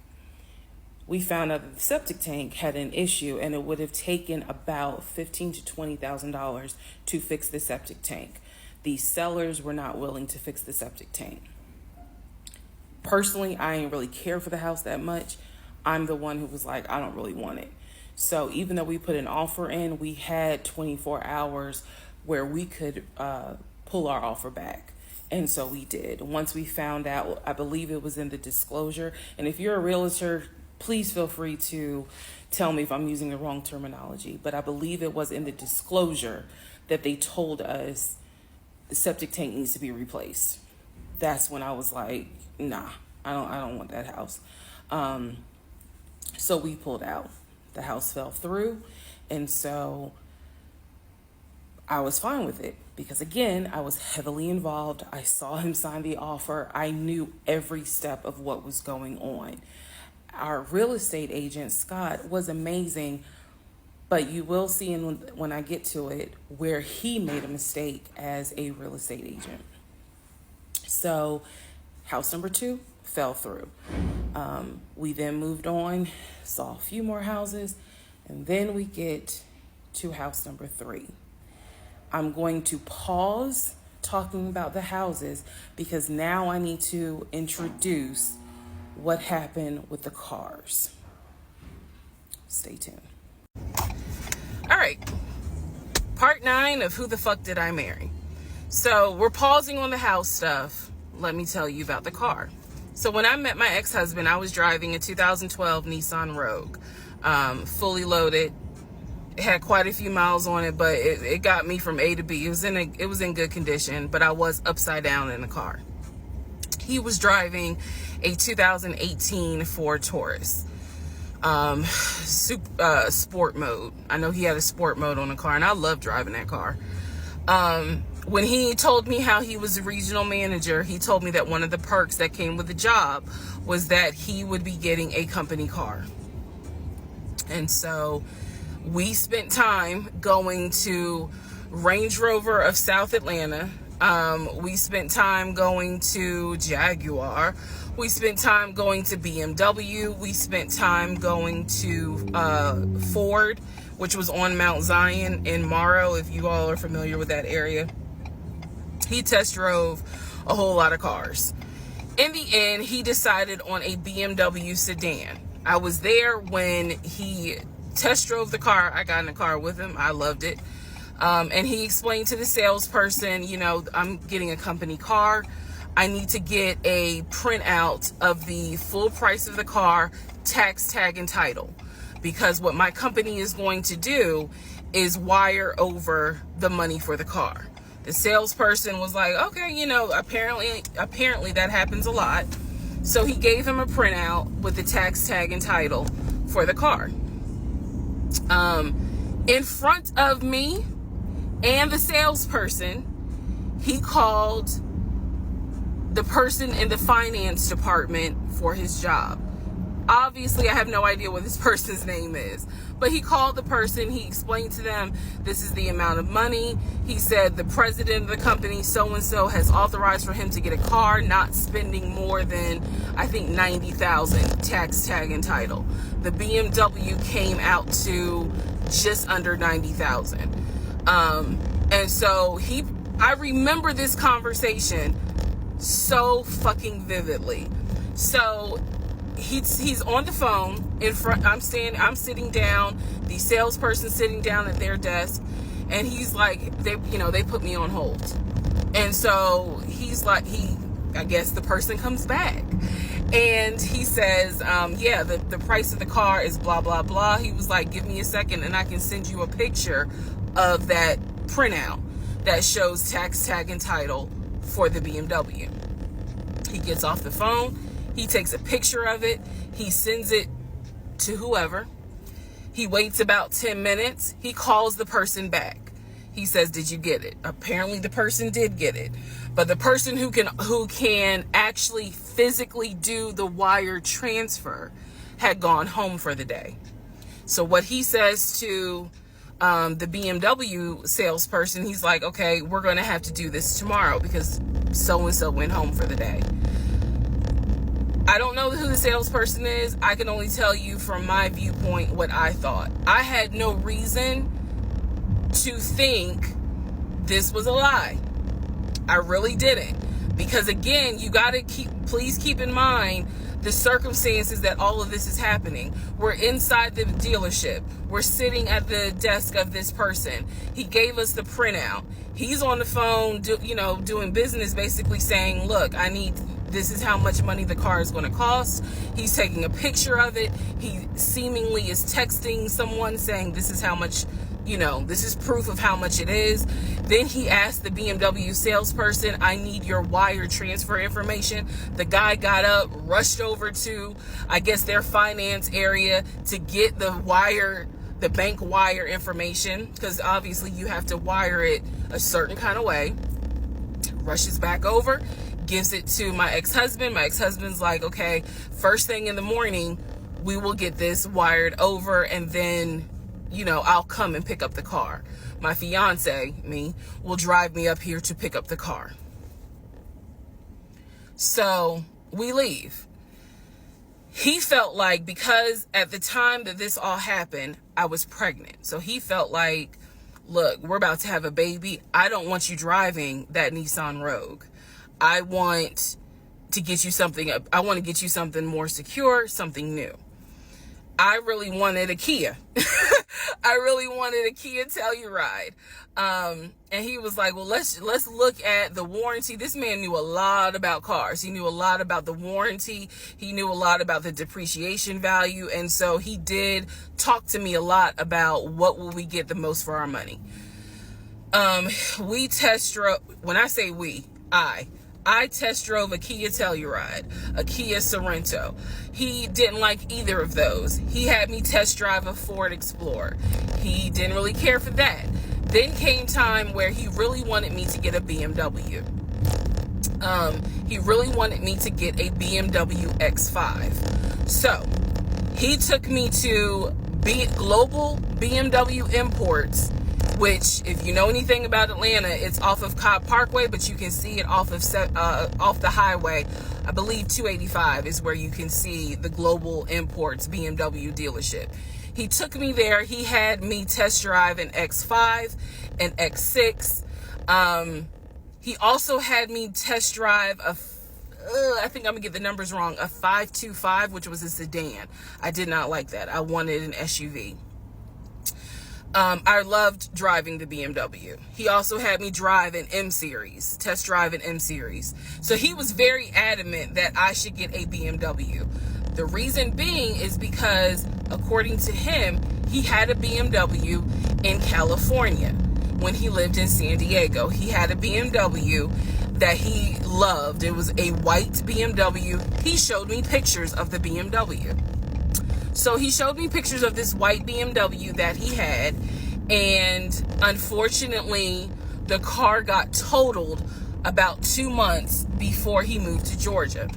We found out that the septic tank had an issue, and it would have taken about $15,000 to $20,000 to fix the septic tank. The sellers were not willing to fix the septic tank. Personally, I didn't really care for the house that much. I'm the one who was like, I don't really want it. So even though we put an offer in, we had 24 hours where we could pull our offer back. And so we did. Once we found out, I believe it was in the disclosure. And if you're a realtor, please feel free to tell me if I'm using the wrong terminology. But I believe it was in the disclosure that they told us the septic tank needs to be replaced. That's when I was like, nah, I don't want that house. So we pulled out. The house fell through. And so I was fine with it because, again, I was heavily involved. I saw him sign the offer. I knew every step of what was going on. Our real estate agent, Scott, was amazing, but you will see when I get to it where he made a mistake as a real estate agent. So house number 2 fell through. We then moved on, saw a few more houses, and then we get to house number 3. I'm going to pause talking about the houses because now I need to introduce what happened with the cars. Stay tuned. All right. Part 9 of Who the Fuck Did I Marry? So we're pausing on the house stuff. Let me tell you about the car. So when I met my ex-husband, I was driving a 2012 Nissan Rogue, fully loaded. It had quite a few miles on it, but it got me from A to B. It was in good condition, but I was upside down in the car. He was driving a 2018 Ford Taurus, sport mode. I know he had a sport mode on the car, and I love driving that car. When he told me how he was a regional manager, he told me that one of the perks that came with the job was that he would be getting a company car. And so we spent time going to Range Rover of South Atlanta. We spent time going to Jaguar. We spent time going to BMW. We spent time going to Ford, which was on Mount Zion in Morrow, if you all are familiar with that area. He test drove a whole lot of cars. In the end, he decided on a BMW sedan. I was there when he test drove the car. I got in the car with him. I loved it. And he explained to the salesperson, I'm getting a company car. I need to get a printout of the full price of the car, tax, tag, and title. Because what my company is going to do is wire over the money for the car. The salesperson was like, okay, apparently that happens a lot. So he gave him a printout with the tax, tag, and title for the car. In front of me and the salesperson, he called the person in the finance department for his job. Obviously, I have no idea what this person's name is, but he called the person. He explained to them, this is the amount of money. He said the president of the company, so-and-so, has authorized for him to get a car, not spending more than, I think, $90,000 tax, tag, and title. The BMW came out to just under $90,000. And so I remember this conversation so fucking vividly. So he's on the phone in front. I'm sitting down. The salesperson sitting down at their desk, and he's like, they put me on hold. And so he's like, I guess the person comes back, and he says, the price of the car is blah, blah, blah. He was like, give me a second and I can send you a picture of that printout that shows tax, tag, and title for the BMW. He gets off the phone. He takes a picture of it. He sends it to whoever. He waits about 10 minutes. He calls the person back. He says, did you get it? Apparently the person did get it. But the person who can actually physically do the wire transfer had gone home for the day. So what he says to the BMW salesperson, he's like, okay, we're going to have to do this tomorrow because so-and-so went home for the day. I don't know who the salesperson is. I can only tell you from my viewpoint what I thought. I had no reason to think this was a lie. I really didn't. Because again, you got to please keep in mind the circumstances that all of this is happening. We're inside the dealership. We're sitting at the desk of this person. He gave us the printout. He's on the phone, doing business, basically saying, look, this is how much money the car is going to cost. He's taking a picture of it. He seemingly is texting someone saying, this is how much, this is proof of how much it is. Then he asked the BMW salesperson, I need your wire transfer information. The guy got up, rushed over to, I guess, their finance area to get the bank wire information, because obviously you have to wire it a certain kind of way. Rushes back over, gives it to my ex-husband. My ex-husband's like, okay, first thing in the morning, we will get this wired over, and then, I'll come and pick up the car. My fiance, will drive me up here to pick up the car. So we leave. He felt like, because at the time that this all happened, I was pregnant. So he felt like, look, we're about to have a baby. I don't want you driving that Nissan Rogue. I want to get you something. I want to get you something more secure, something new. I really wanted a Kia. I really wanted a Kia Telluride. And he was like, well, let's look at the warranty. This man knew a lot about cars. He knew a lot about the warranty. He knew a lot about the depreciation value. And so he did talk to me a lot about what will we get the most for our money. We test drove, when I say we, I test drove a Kia Telluride, a Kia Sorento. He didn't like either of those. He had me test drive a Ford Explorer. He didn't really care for that. Then came time where he really wanted me to get a BMW. He really wanted me to get a BMW X5. So he took me to Global BMW Imports, which, if you know anything about Atlanta, it's off of Cobb Parkway, but you can see it off the highway. I believe 285 is where you can see the Global Imports BMW dealership. He took me there. He had me test drive an X5, an X6. He also had me test drive I think I'm gonna get the numbers wrong, a 525, which was a sedan. I did not like that. I wanted an SUV. I loved driving the BMW. He also had me drive an M-Series, test drive an M-Series. So he was very adamant that I should get a BMW. The reason being is because, according to him, he had a BMW in California when he lived in San Diego. He had a BMW that he loved. It was a white BMW. He showed me pictures of the BMW. So he showed me pictures of this white BMW that he had, and unfortunately, the car got totaled about 2 months before he moved to Georgia.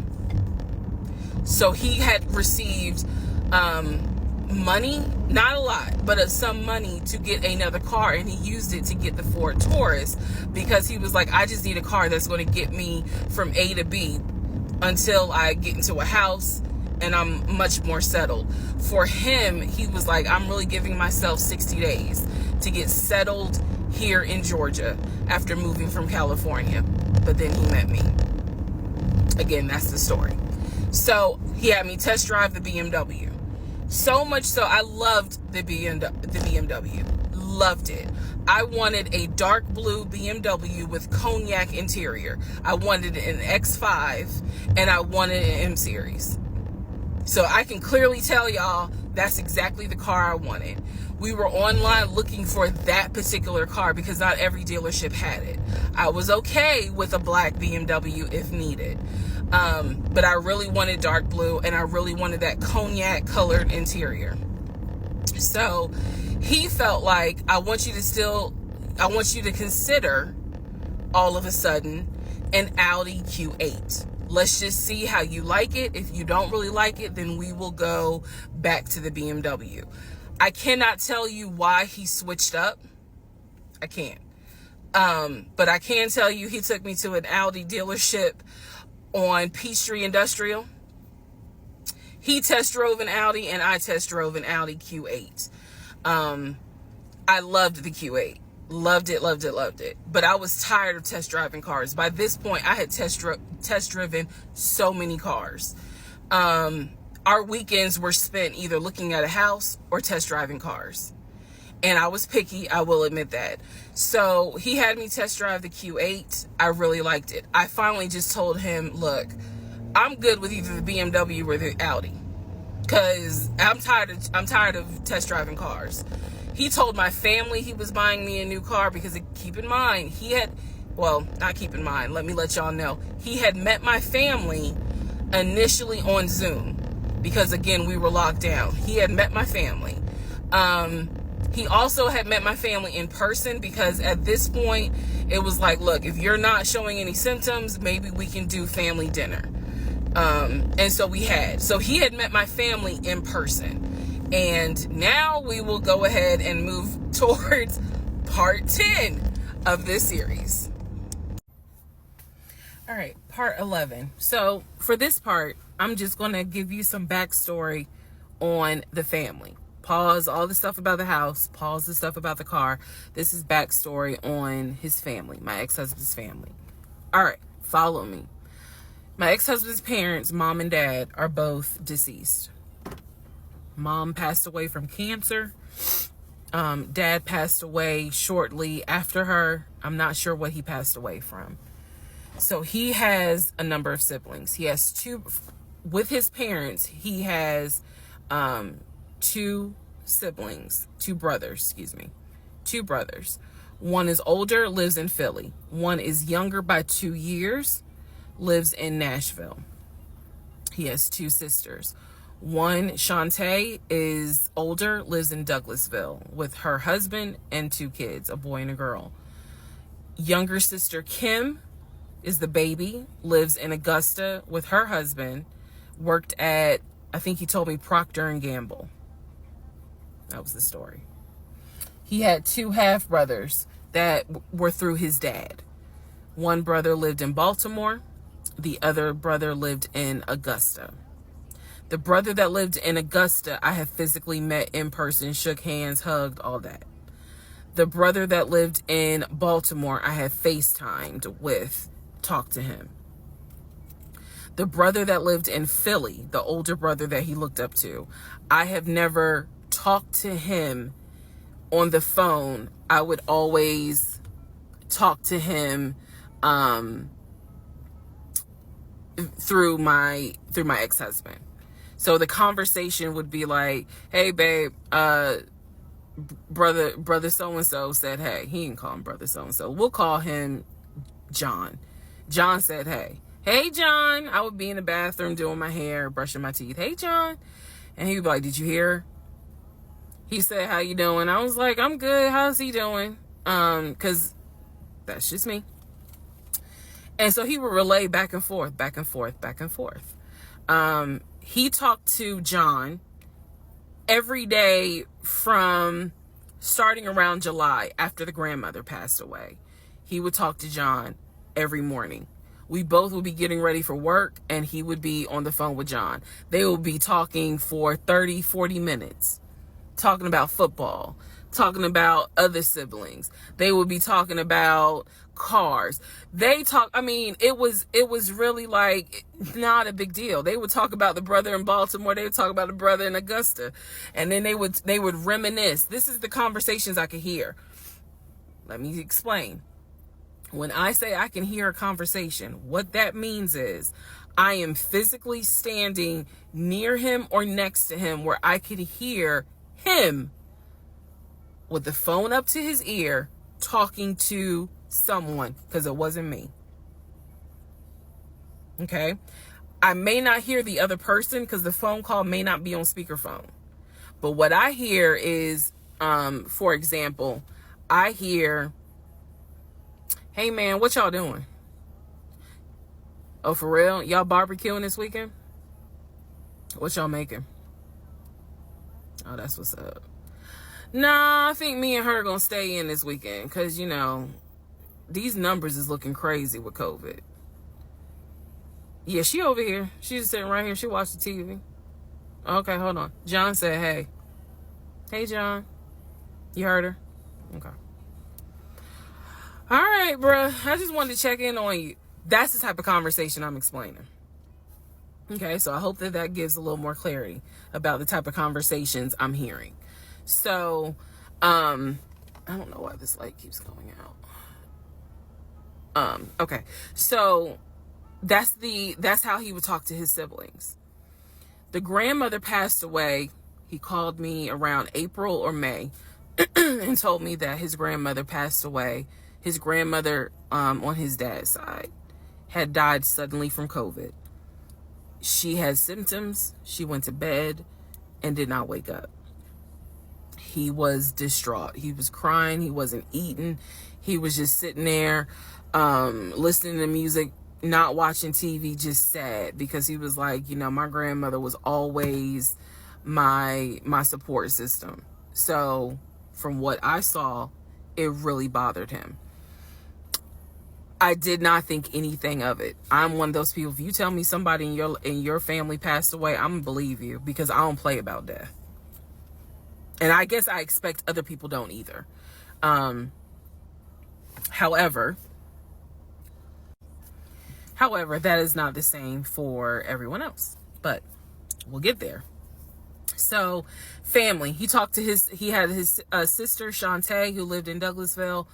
So he had received money, not a lot, but some money to get another car, and he used it to get the Ford Taurus because he was like, I just need a car that's going to get me from A to B until I get into a house and I'm much more settled. For him, he was like, I'm really giving myself 60 days to get settled here in Georgia after moving from California. But then he met me. Again, that's the story. So he had me test drive the BMW. So much so, I loved the BMW. Loved it. I wanted a dark blue BMW with cognac interior. I wanted an X5 and I wanted an M Series. So I can clearly tell y'all that's exactly the car I wanted. We were online looking for that particular car because not every dealership had it. I was okay with a black BMW if needed. But I really wanted dark blue and I really wanted that cognac colored interior. So he felt like, I want you to consider all of a sudden an Audi Q8. Let's just see how you like it. If you don't really like it, then we will go back to the BMW. I cannot tell you why he switched up. I can't. But I can tell you he took me to an Audi dealership on Peachtree Industrial. He test drove an Audi and I test drove an Audi Q8. I loved the Q8. Loved it, loved it, loved it. But I was tired of test driving cars. By this point, I had test driven so many cars. Our weekends were spent either looking at a house or test driving cars. And I was picky, I will admit that. So he had me test drive the Q8. I really liked it. I finally just told him, look, I'm good with either the BMW or the Audi. Because I'm tired of test driving cars. He told my family he was buying me a new car because, keep in mind, not keep in mind, let me let y'all know. He had met my family initially on Zoom because, again, we were locked down. He had met my family. He also had met my family in person because at this point, it was like, look, if you're not showing any symptoms, maybe we can do family dinner. And so we had. So he had met my family in person. And now we will go ahead and move towards part 10 of this series. All right, part 11. So for this part, I'm just going to give you some backstory on the family. Pause all the stuff about the house. Pause the stuff about the car. This is backstory on his family, my ex-husband's family. All right, follow me. My ex-husband's parents, mom and dad, are both deceased. Mom passed away from cancer. Dad passed away shortly after her. I'm not sure what he passed away from. So he has a number of siblings. He has two, with his parents, he has two brothers. One is older, lives in Philly. One is younger by 2 years, lives in Nashville. He has two sisters. One, Shantae, is older, lives in Douglasville with her husband and two kids, a boy and a girl. Younger sister, Kim, is the baby, lives in Augusta with her husband, worked at, I think he told me, Procter & Gamble. That was the story. He had two half-brothers that were through his dad. One brother lived in Baltimore. The other brother lived in Augusta. The brother that lived in Augusta, I have physically met in person, shook hands, hugged, all that. The brother that lived in Baltimore, I have FaceTimed with, talked to him. The brother that lived in Philly, the older brother that he looked up to, I have never talked to him on the phone. I would always talk to him through my ex-husband. So the conversation would be like, hey, babe, brother so-and-so said, hey. He didn't call him brother so-and-so. We'll call him John. John said, hey. Hey, John. I would be in the bathroom doing my hair, brushing my teeth. Hey, John. And he would be like, did you hear? He said, how you doing? I was like, I'm good. How's he doing? Because that's just me. And so he would relay back and forth, back and forth, back and forth. He talked to John every day from starting around July after the grandmother passed away. He would talk to John every morning. We both would be getting ready for work and he would be on the phone with John. They would be talking for 30, 40 minutes, talking about football, talking about other siblings. They would be talking about cars. It was really like not a big deal. They would talk about the brother in Baltimore. They would talk about the brother in Augusta. And then they would reminisce. This is the conversations I could hear. Let me explain. When I say I can hear a conversation, what that means is I am physically standing near him or next to him where I could hear him with the phone up to his ear talking to someone, because it wasn't me. Okay? I may not hear the other person because the phone call may not be on speakerphone. But what I hear is, for example, I hear, "Hey man, what y'all doing? Oh, for real? Y'all barbecuing this weekend? What y'all making? Oh, that's what's up. Nah, I think me and her gonna stay in this weekend because, these numbers is looking crazy with COVID. Yeah, she over here. She's sitting right here. She watched the TV. Okay, hold on. John said, hey. Hey, John. You heard her? Okay. All right, bruh. I just wanted to check in on you. That's the type of conversation I'm explaining. Okay, so I hope that gives a little more clarity about the type of conversations I'm hearing. So, I don't know why this light keeps going out. Okay, so that's how he would talk to his siblings. The grandmother passed away. He called me around April or May and told me that his grandmother passed away. His grandmother, on his dad's side, had died suddenly from COVID. She had symptoms. She went to bed and did not wake up. He was distraught. He was crying. He wasn't eating. He was just sitting there, listening to music, not watching TV, just sad, because he was like, my grandmother was always my support system. So from what I saw, it really bothered him. I did not think anything of it. I'm one of those people, if you tell me somebody in your family passed away, I'm gonna believe you, because I don't play about death. And I guess I expect other people don't either. However, that is not the same for everyone else, but we'll get there. So, family, he had his sister, Shantae, who lived in Douglasville.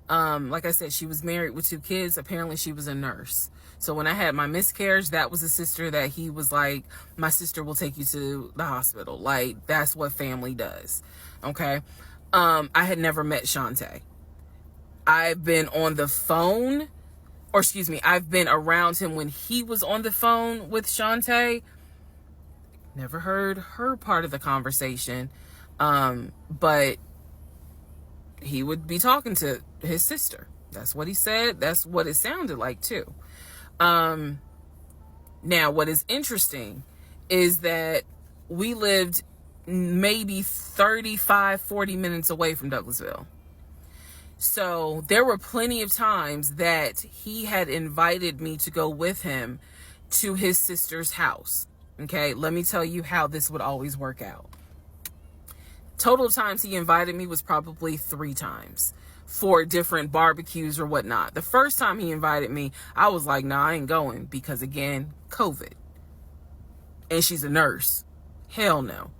Like I said, she was married with 2 kids. Apparently she was a nurse. So when I had my miscarriage, that was a sister that he was like, my sister will take you to the hospital. Like, that's what family does. Okay. I had never met Shantae. I've been on the phone, I've been around him when he was on the phone with Shantae. Never heard her part of the conversation. But he would be talking to his sister. That's what he said. That's what it sounded like too. Now, what is interesting is that we lived maybe 35, 40 minutes away from Douglasville. So there were plenty of times that he had invited me to go with him to his sister's house. Okay, let me tell you how this would always work out. Total times he invited me was probably 3 times for different barbecues or whatnot. The first time he invited me, I was like, nah, I ain't going, because again, COVID. And she's a nurse. Hell no.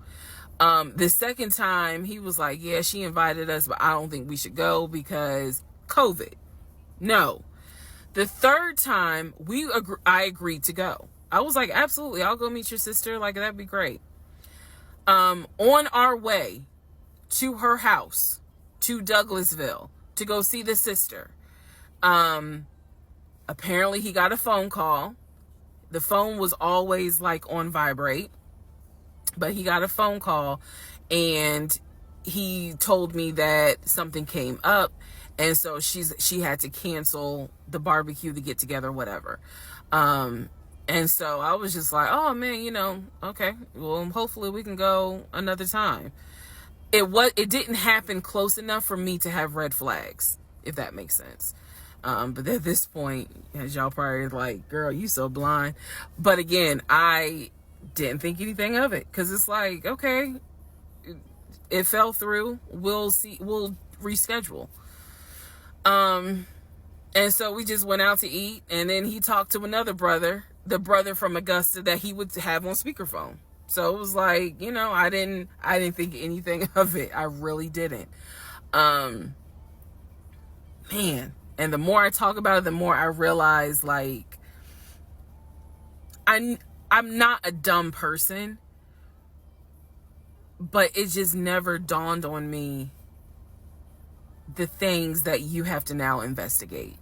The second time he was like, yeah, she invited us, but I don't think we should go because COVID. No. The third time I agreed to go. I was like, absolutely, I'll go meet your sister. Like, that'd be great. On our way to her house, to Douglasville, to go see the sister, apparently he got a phone call. The phone was always like on vibrate, but he got a phone call and he told me that something came up, and so she had to cancel the barbecue, the get together, whatever. And so I was just like, oh man, okay, well, hopefully we can go another time. It didn't happen close enough for me to have red flags, if that makes sense. But at this point, as y'all probably like, girl, you so blind. But again, I didn't think anything of it, because it's like, okay, it fell through. We'll see. We'll reschedule. And so we just went out to eat, and then he talked to another brother, the brother from Augusta that he would have on speakerphone. So it was like, I didn't think anything of it. I really didn't. Man. And the more I talk about it, the more I realize, like, I'm not a dumb person, but it just never dawned on me the things that you have to now investigate.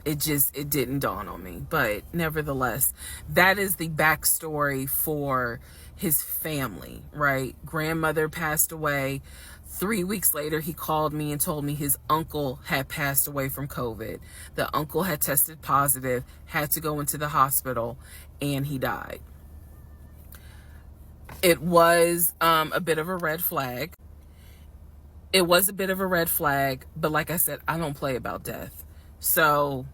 It didn't dawn on me, but nevertheless, that is the backstory for his family, right? Grandmother passed away. 3 weeks later, he called me and told me his uncle had passed away from COVID. The uncle had tested positive, had to go into the hospital, and he died. It was a bit of a red flag. It was a bit of a red flag, but like I said, I don't play about death. So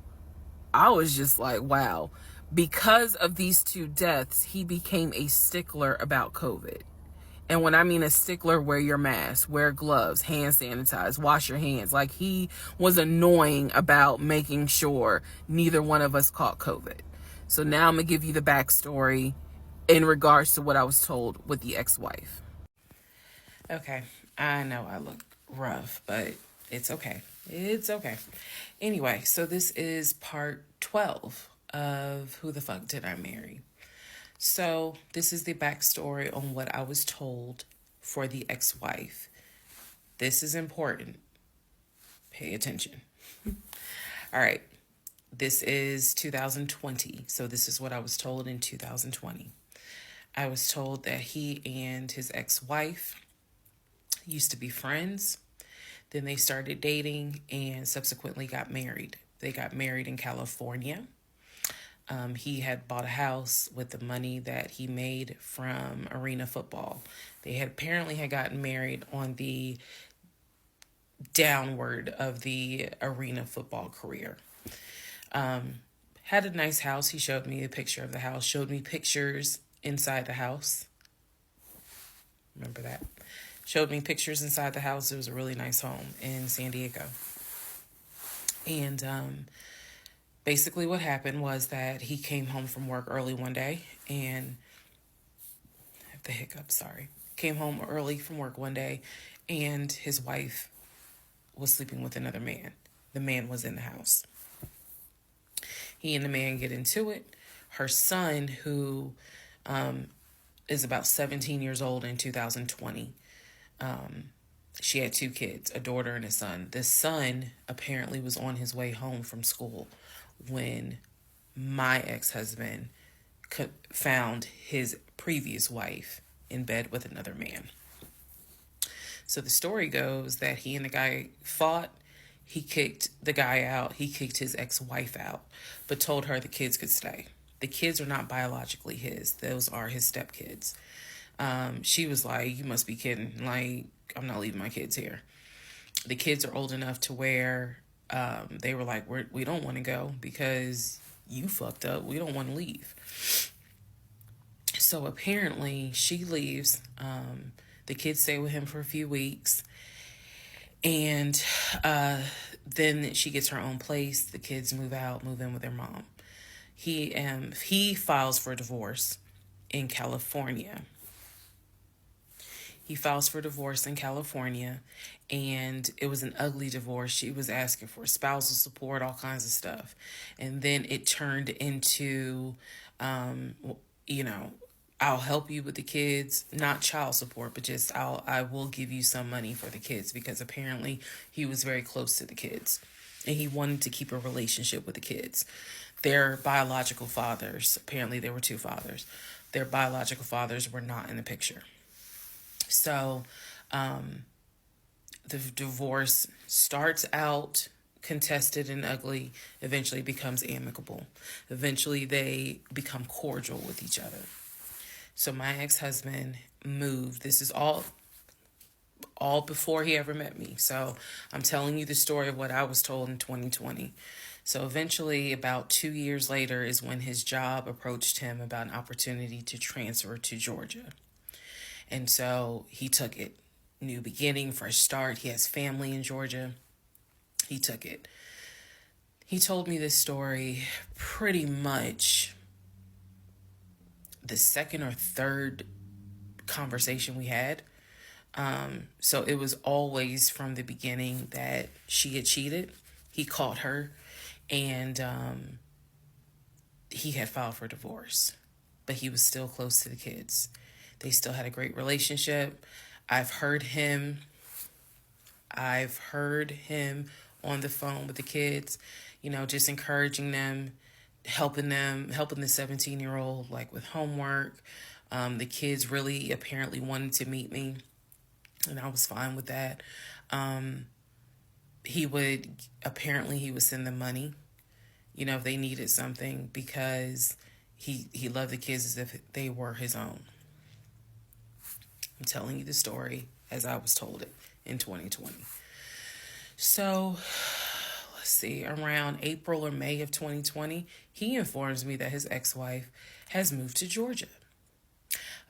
I was just like, wow. Because of these two deaths, he became a stickler about COVID. And when I mean a stickler, wear your mask, wear gloves, hand sanitize, wash your hands. Like, he was annoying about making sure neither one of us caught COVID. So now I'm going to give you the backstory in regards to what I was told with the ex-wife. Okay, I know I look rough, but it's okay. It's okay. Anyway, so this is part 12 of Who the Fuck Did I Marry? So this is the backstory on what I was told for the ex-wife. This is important. Pay attention. All right. This is 2020. So this is what I was told in 2020. I was told that he and his ex-wife used to be friends. Then they started dating and subsequently got married. They got married in California. He had bought a house with the money that he made from arena football. They had apparently gotten married on the downward of the arena football career. Had a nice house. He showed me a picture of the house, showed me pictures inside the house. Remember that? Showed me pictures inside the house. It was a really nice home in San Diego. And basically what happened was that he came home from work early one day and I have the hiccups, sorry. Came home early from work one day and his wife was sleeping with another man. The man was in the house. He and the man get into it. Her son, who is about 17 years old in 2020, she had 2 kids, a daughter and a son. The son apparently was on his way home from school when my ex-husband found his previous wife in bed with another man. So the story goes that he and the guy fought. He kicked the guy out. He kicked his ex-wife out, but told her the kids could stay. The kids are not biologically his. Those are his stepkids. She was like, you must be kidding. Like, I'm not leaving my kids here. The kids are old enough to where they were like, we don't want to go because you fucked up. We don't want to leave. So apparently she leaves. The kids stay with him for a few weeks. And then she gets her own place. The kids move in with their mom. He files for divorce in California. He files for divorce in California, and it was an ugly divorce. She was asking for spousal support, all kinds of stuff. And then it turned into, I'll help you with the kids, not child support, but just I will give you some money for the kids, because apparently he was very close to the kids and he wanted to keep a relationship with the kids. Their biological fathers, apparently there were 2 fathers. Their biological fathers were not in the picture. So the divorce starts out contested and ugly, eventually becomes amicable. Eventually they become cordial with each other. So my ex-husband moved. This is all before he ever met me. So I'm telling you the story of what I was told in 2020. So eventually, about 2 years later, is when his job approached him about an opportunity to transfer to Georgia. And so he took it. New beginning, fresh start. He has family in Georgia. He took it. He told me this story pretty much the second or third conversation we had. So it was always from the beginning that she had cheated. He caught her, and he had filed for divorce, but he was still close to the kids. They still had a great relationship. I've heard him on the phone with the kids, just encouraging them, helping the 17-year-old like with homework. The kids really apparently wanted to meet me, and I was fine with that. He would send them money, if they needed something, because he loved the kids as if they were his own. I'm telling you the story as I was told it in 2020. So, let's see, around April or May of 2020, he informs me that his ex-wife has moved to Georgia.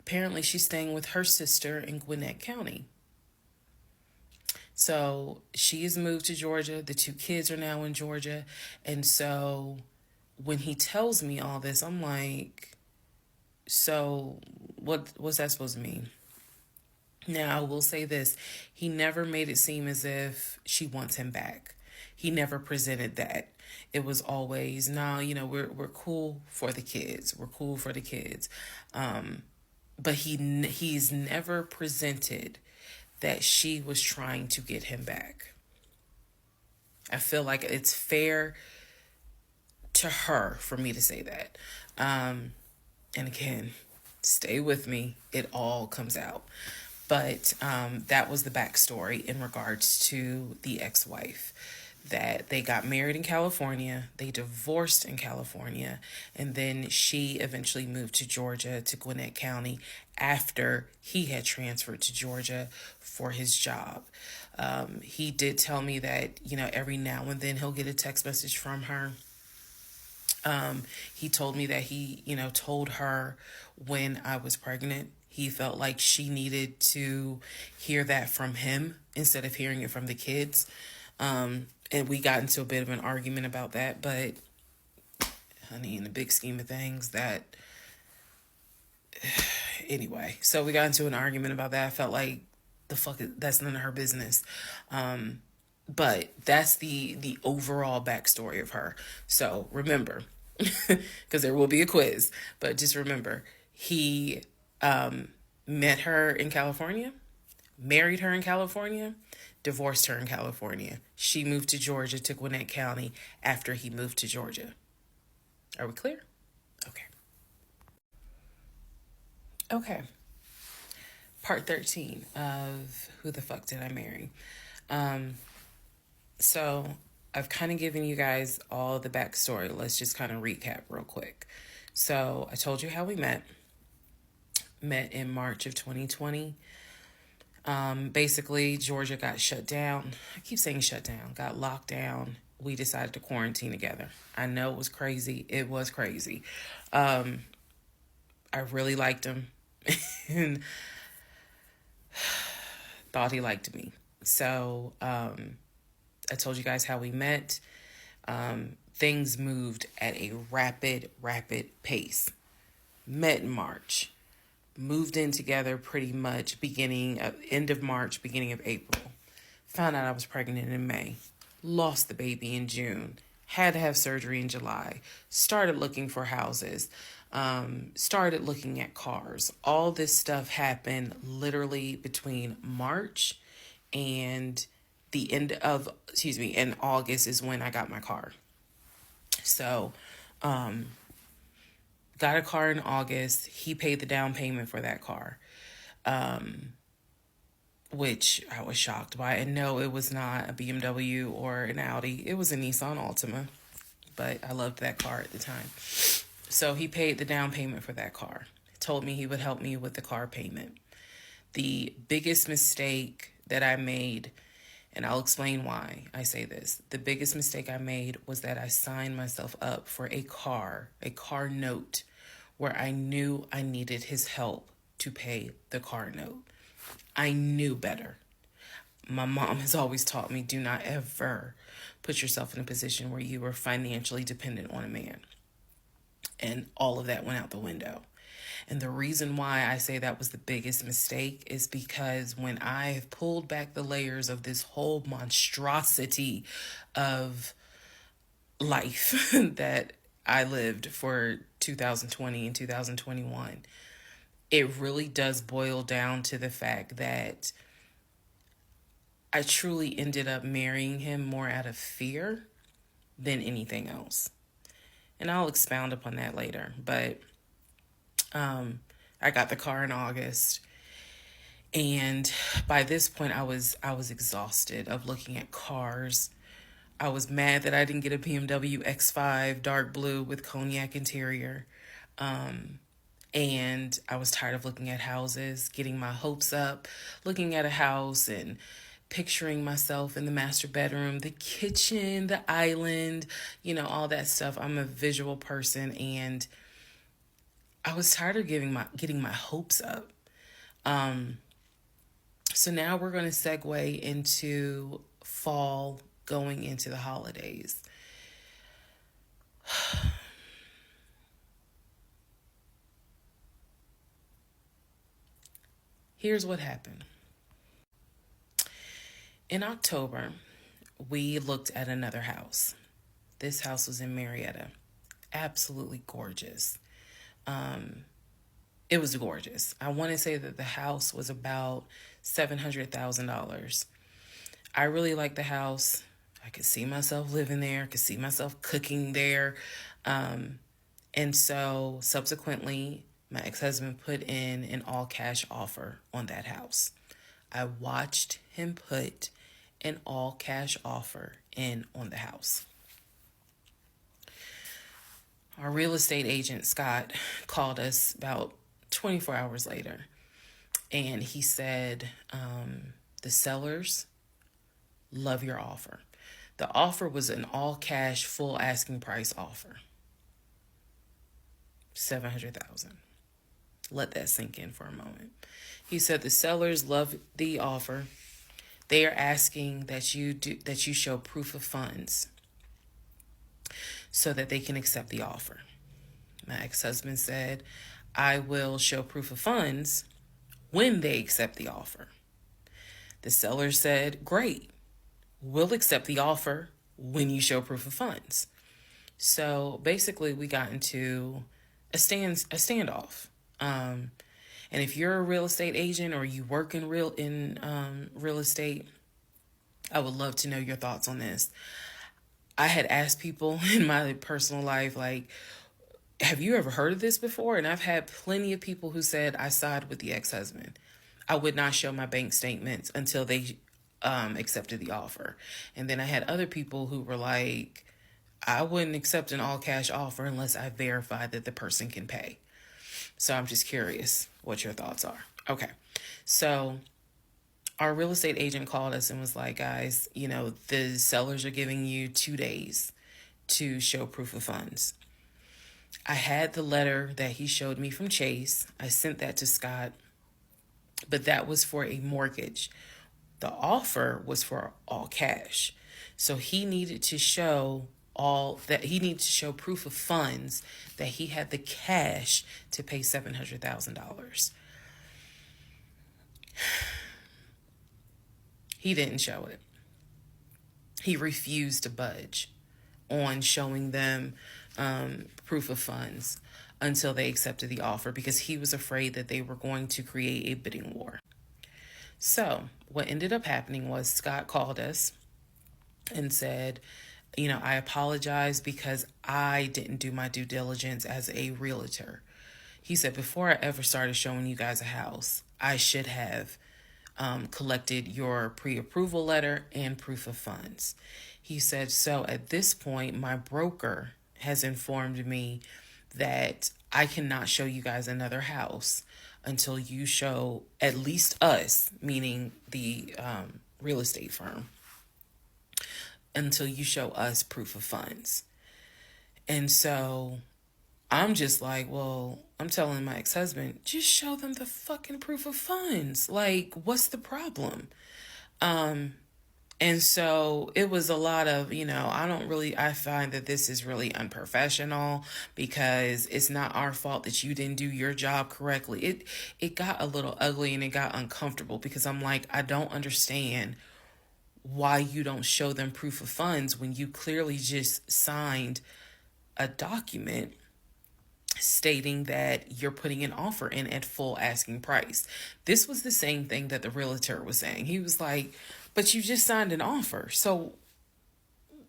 Apparently, she's staying with her sister in Gwinnett County. So, she has moved to Georgia. The 2 kids are now in Georgia. And so, when he tells me all this, I'm like, so what's that supposed to mean? Now, I will say this. He never made it seem as if she wants him back. He never presented that. It was always, no, we're cool for the kids. We're cool for the kids. But he's never presented that she was trying to get him back. I feel like it's fair to her for me to say that. And again, stay with me. It all comes out. But that was the backstory in regards to the ex-wife, that they got married in California, they divorced in California, and then she eventually moved to Georgia, to Gwinnett County, after he had transferred to Georgia for his job. He did tell me that, every now and then he'll get a text message from her. He told me that he, told her when I was pregnant. He felt like she needed to hear that from him instead of hearing it from the kids. And we got into a bit of an argument about that. But, honey, in the big scheme of things, anyway. So we got into an argument about that. I felt like that's none of her business. But that's the overall backstory of her. So remember, because there will be a quiz, but just remember, he met her in California, married her in California, divorced her in California. She moved to Georgia, to Gwinnett County, after he moved to Georgia. Are we clear? Okay. Part 13 of Who the Fuck Did I Marry? So I've kind of given you guys all the backstory. Let's just kind of recap real quick. So I told you how we met in March of 2020. Basically, Georgia got shut down. I keep saying shut down, got locked down. We decided to quarantine together. I know it was crazy. It was crazy. I really liked him and thought he liked me. So, I told you guys how we met. Things moved at a rapid pace. Met in March. Moved in together pretty much end of March, beginning of April. Found out I was pregnant in May. Lost the baby in June. Had to have surgery in July. Started looking for houses. Started looking at cars. All this stuff happened literally between March and in August is when I got my car. So, got a car in August. He paid the down payment for that car, which I was shocked by. And no, it was not a BMW or an Audi. It was a Nissan Altima, but I loved that car at the time. So he paid the down payment for that car. He told me he would help me with the car payment. The biggest mistake that I made, and I'll explain why I say this. The biggest mistake I made was that I signed myself up for a car note, where I knew I needed his help to pay the car note. I knew better. My mom has always taught me, do not ever put yourself in a position where you are financially dependent on a man. And all of that went out the window. And the reason why I say that was the biggest mistake is because when I have pulled back the layers of this whole monstrosity of life that I lived for 2020 and 2021, it really does boil down to the fact that I truly ended up marrying him more out of fear than anything else. And I'll expound upon that later. But I got the car in August, and by this point I was exhausted of looking at cars. I was mad that I didn't get a BMW X5 dark blue with cognac interior. And I was tired of looking at houses, getting my hopes up, looking at a house and picturing myself in the master bedroom, the kitchen, the island, all that stuff. I'm a visual person, and I was tired of getting my hopes up. So now we're going to segue into fall, going into the holidays. Here's what happened. In October, we looked at another house. This house was in Marietta. Absolutely gorgeous. It was gorgeous. I want to say that the house was about $700,000. I really liked the house. I could see myself living there. I could see myself cooking there. And so subsequently, my ex-husband put in an all-cash offer on that house. I watched him put an all-cash offer in on the house. Our real estate agent, Scott, called us about 24 hours later, and he said, the sellers love your offer. The offer was an all-cash, full asking price offer. $700,000. Let that sink in for a moment. He said the sellers love the offer. They are asking that you show proof of funds so that they can accept the offer. My ex-husband said, I will show proof of funds when they accept the offer. The seller said, great, we'll accept the offer when you show proof of funds. So basically we got into a standoff. And if you're a real estate agent or you work in real estate, I would love to know your thoughts on this. I had asked people in my personal life, like, have you ever heard of this before? And I've had plenty of people who said I side with the ex-husband. I would not show my bank statements until they accepted the offer. And then I had other people who were like, I wouldn't accept an all-cash offer unless I verify that the person can pay. So I'm just curious what your thoughts are. Okay. So our real estate agent called us and was like, guys, the sellers are giving you 2 days to show proof of funds. I had the letter that he showed me from Chase. I sent that to Scott, but that was for a mortgage. The offer was for all cash. So he needed to show proof of funds that he had the cash to pay $700,000. He didn't show it. He refused to budge on showing them proof of funds until they accepted the offer because he was afraid that they were going to create a bidding war. So what ended up happening was Scott called us and said, I apologize because I didn't do my due diligence as a realtor. He said, before I ever started showing you guys a house, I should have collected your pre-approval letter and proof of funds. He said, so at this point, my broker has informed me that I cannot show you guys another house until you show at least us, meaning the real estate firm, until you show us proof of funds. And so I'm just like, well, I'm telling my ex-husband, just show them the fucking proof of funds. Like, what's the problem? And so it was a lot of, I find that this is really unprofessional because it's not our fault that you didn't do your job correctly. It got a little ugly and it got uncomfortable because I'm like, I don't understand why you don't show them proof of funds when you clearly just signed a document stating that you're putting an offer in at full asking price. This was the same thing that the realtor was saying. He was like, but you just signed an offer. So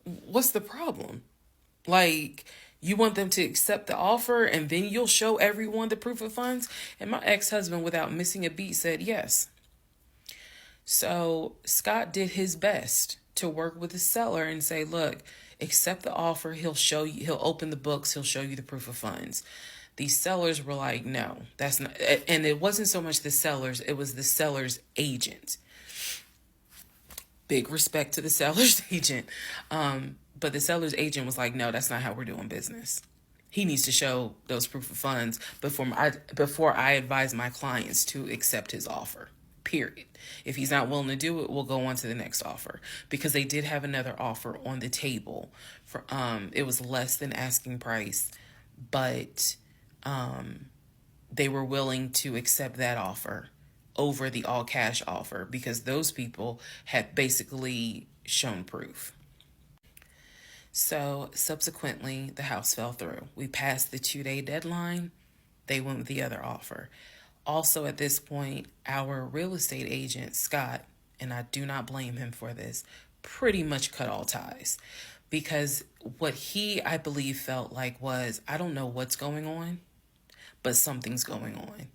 what's the problem? Like, you want them to accept the offer and then you'll show everyone the proof of funds? And my ex-husband, without missing a beat, said yes. So Scott did his best to work with the seller and say, look, accept the offer. He'll show you, he'll open the books. He'll show you the proof of funds. These sellers were like, no, that's not. And it wasn't so much the sellers. It was the seller's agent. Big respect to the seller's agent. But the seller's agent was like, no, that's not how we're doing business. He needs to show those proof of funds before I advise my clients to accept his offer. Period. If he's not willing to do it, we'll go on to the next offer, because they did have another offer on the table for it was less than asking price, but they were willing to accept that offer over the all cash offer because those people had basically shown proof. So subsequently, the house fell through. We passed the 2-day deadline. They went with the other offer. Also, at this point, our real estate agent, Scott, and I do not blame him for this, pretty much cut all ties. Because what he, I believe, felt like was, I don't know what's going on, but something's going on.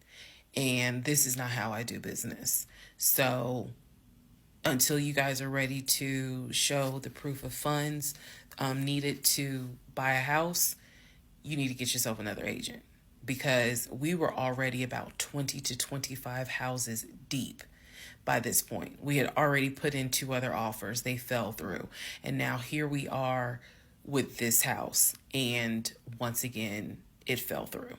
And this is not how I do business. So until you guys are ready to show the proof of funds needed to buy a house, you need to get yourself another agent. Because we were already about 20 to 25 houses deep by this point. We had already put in 2 other offers. They fell through. And now here we are with this house. And once again, it fell through.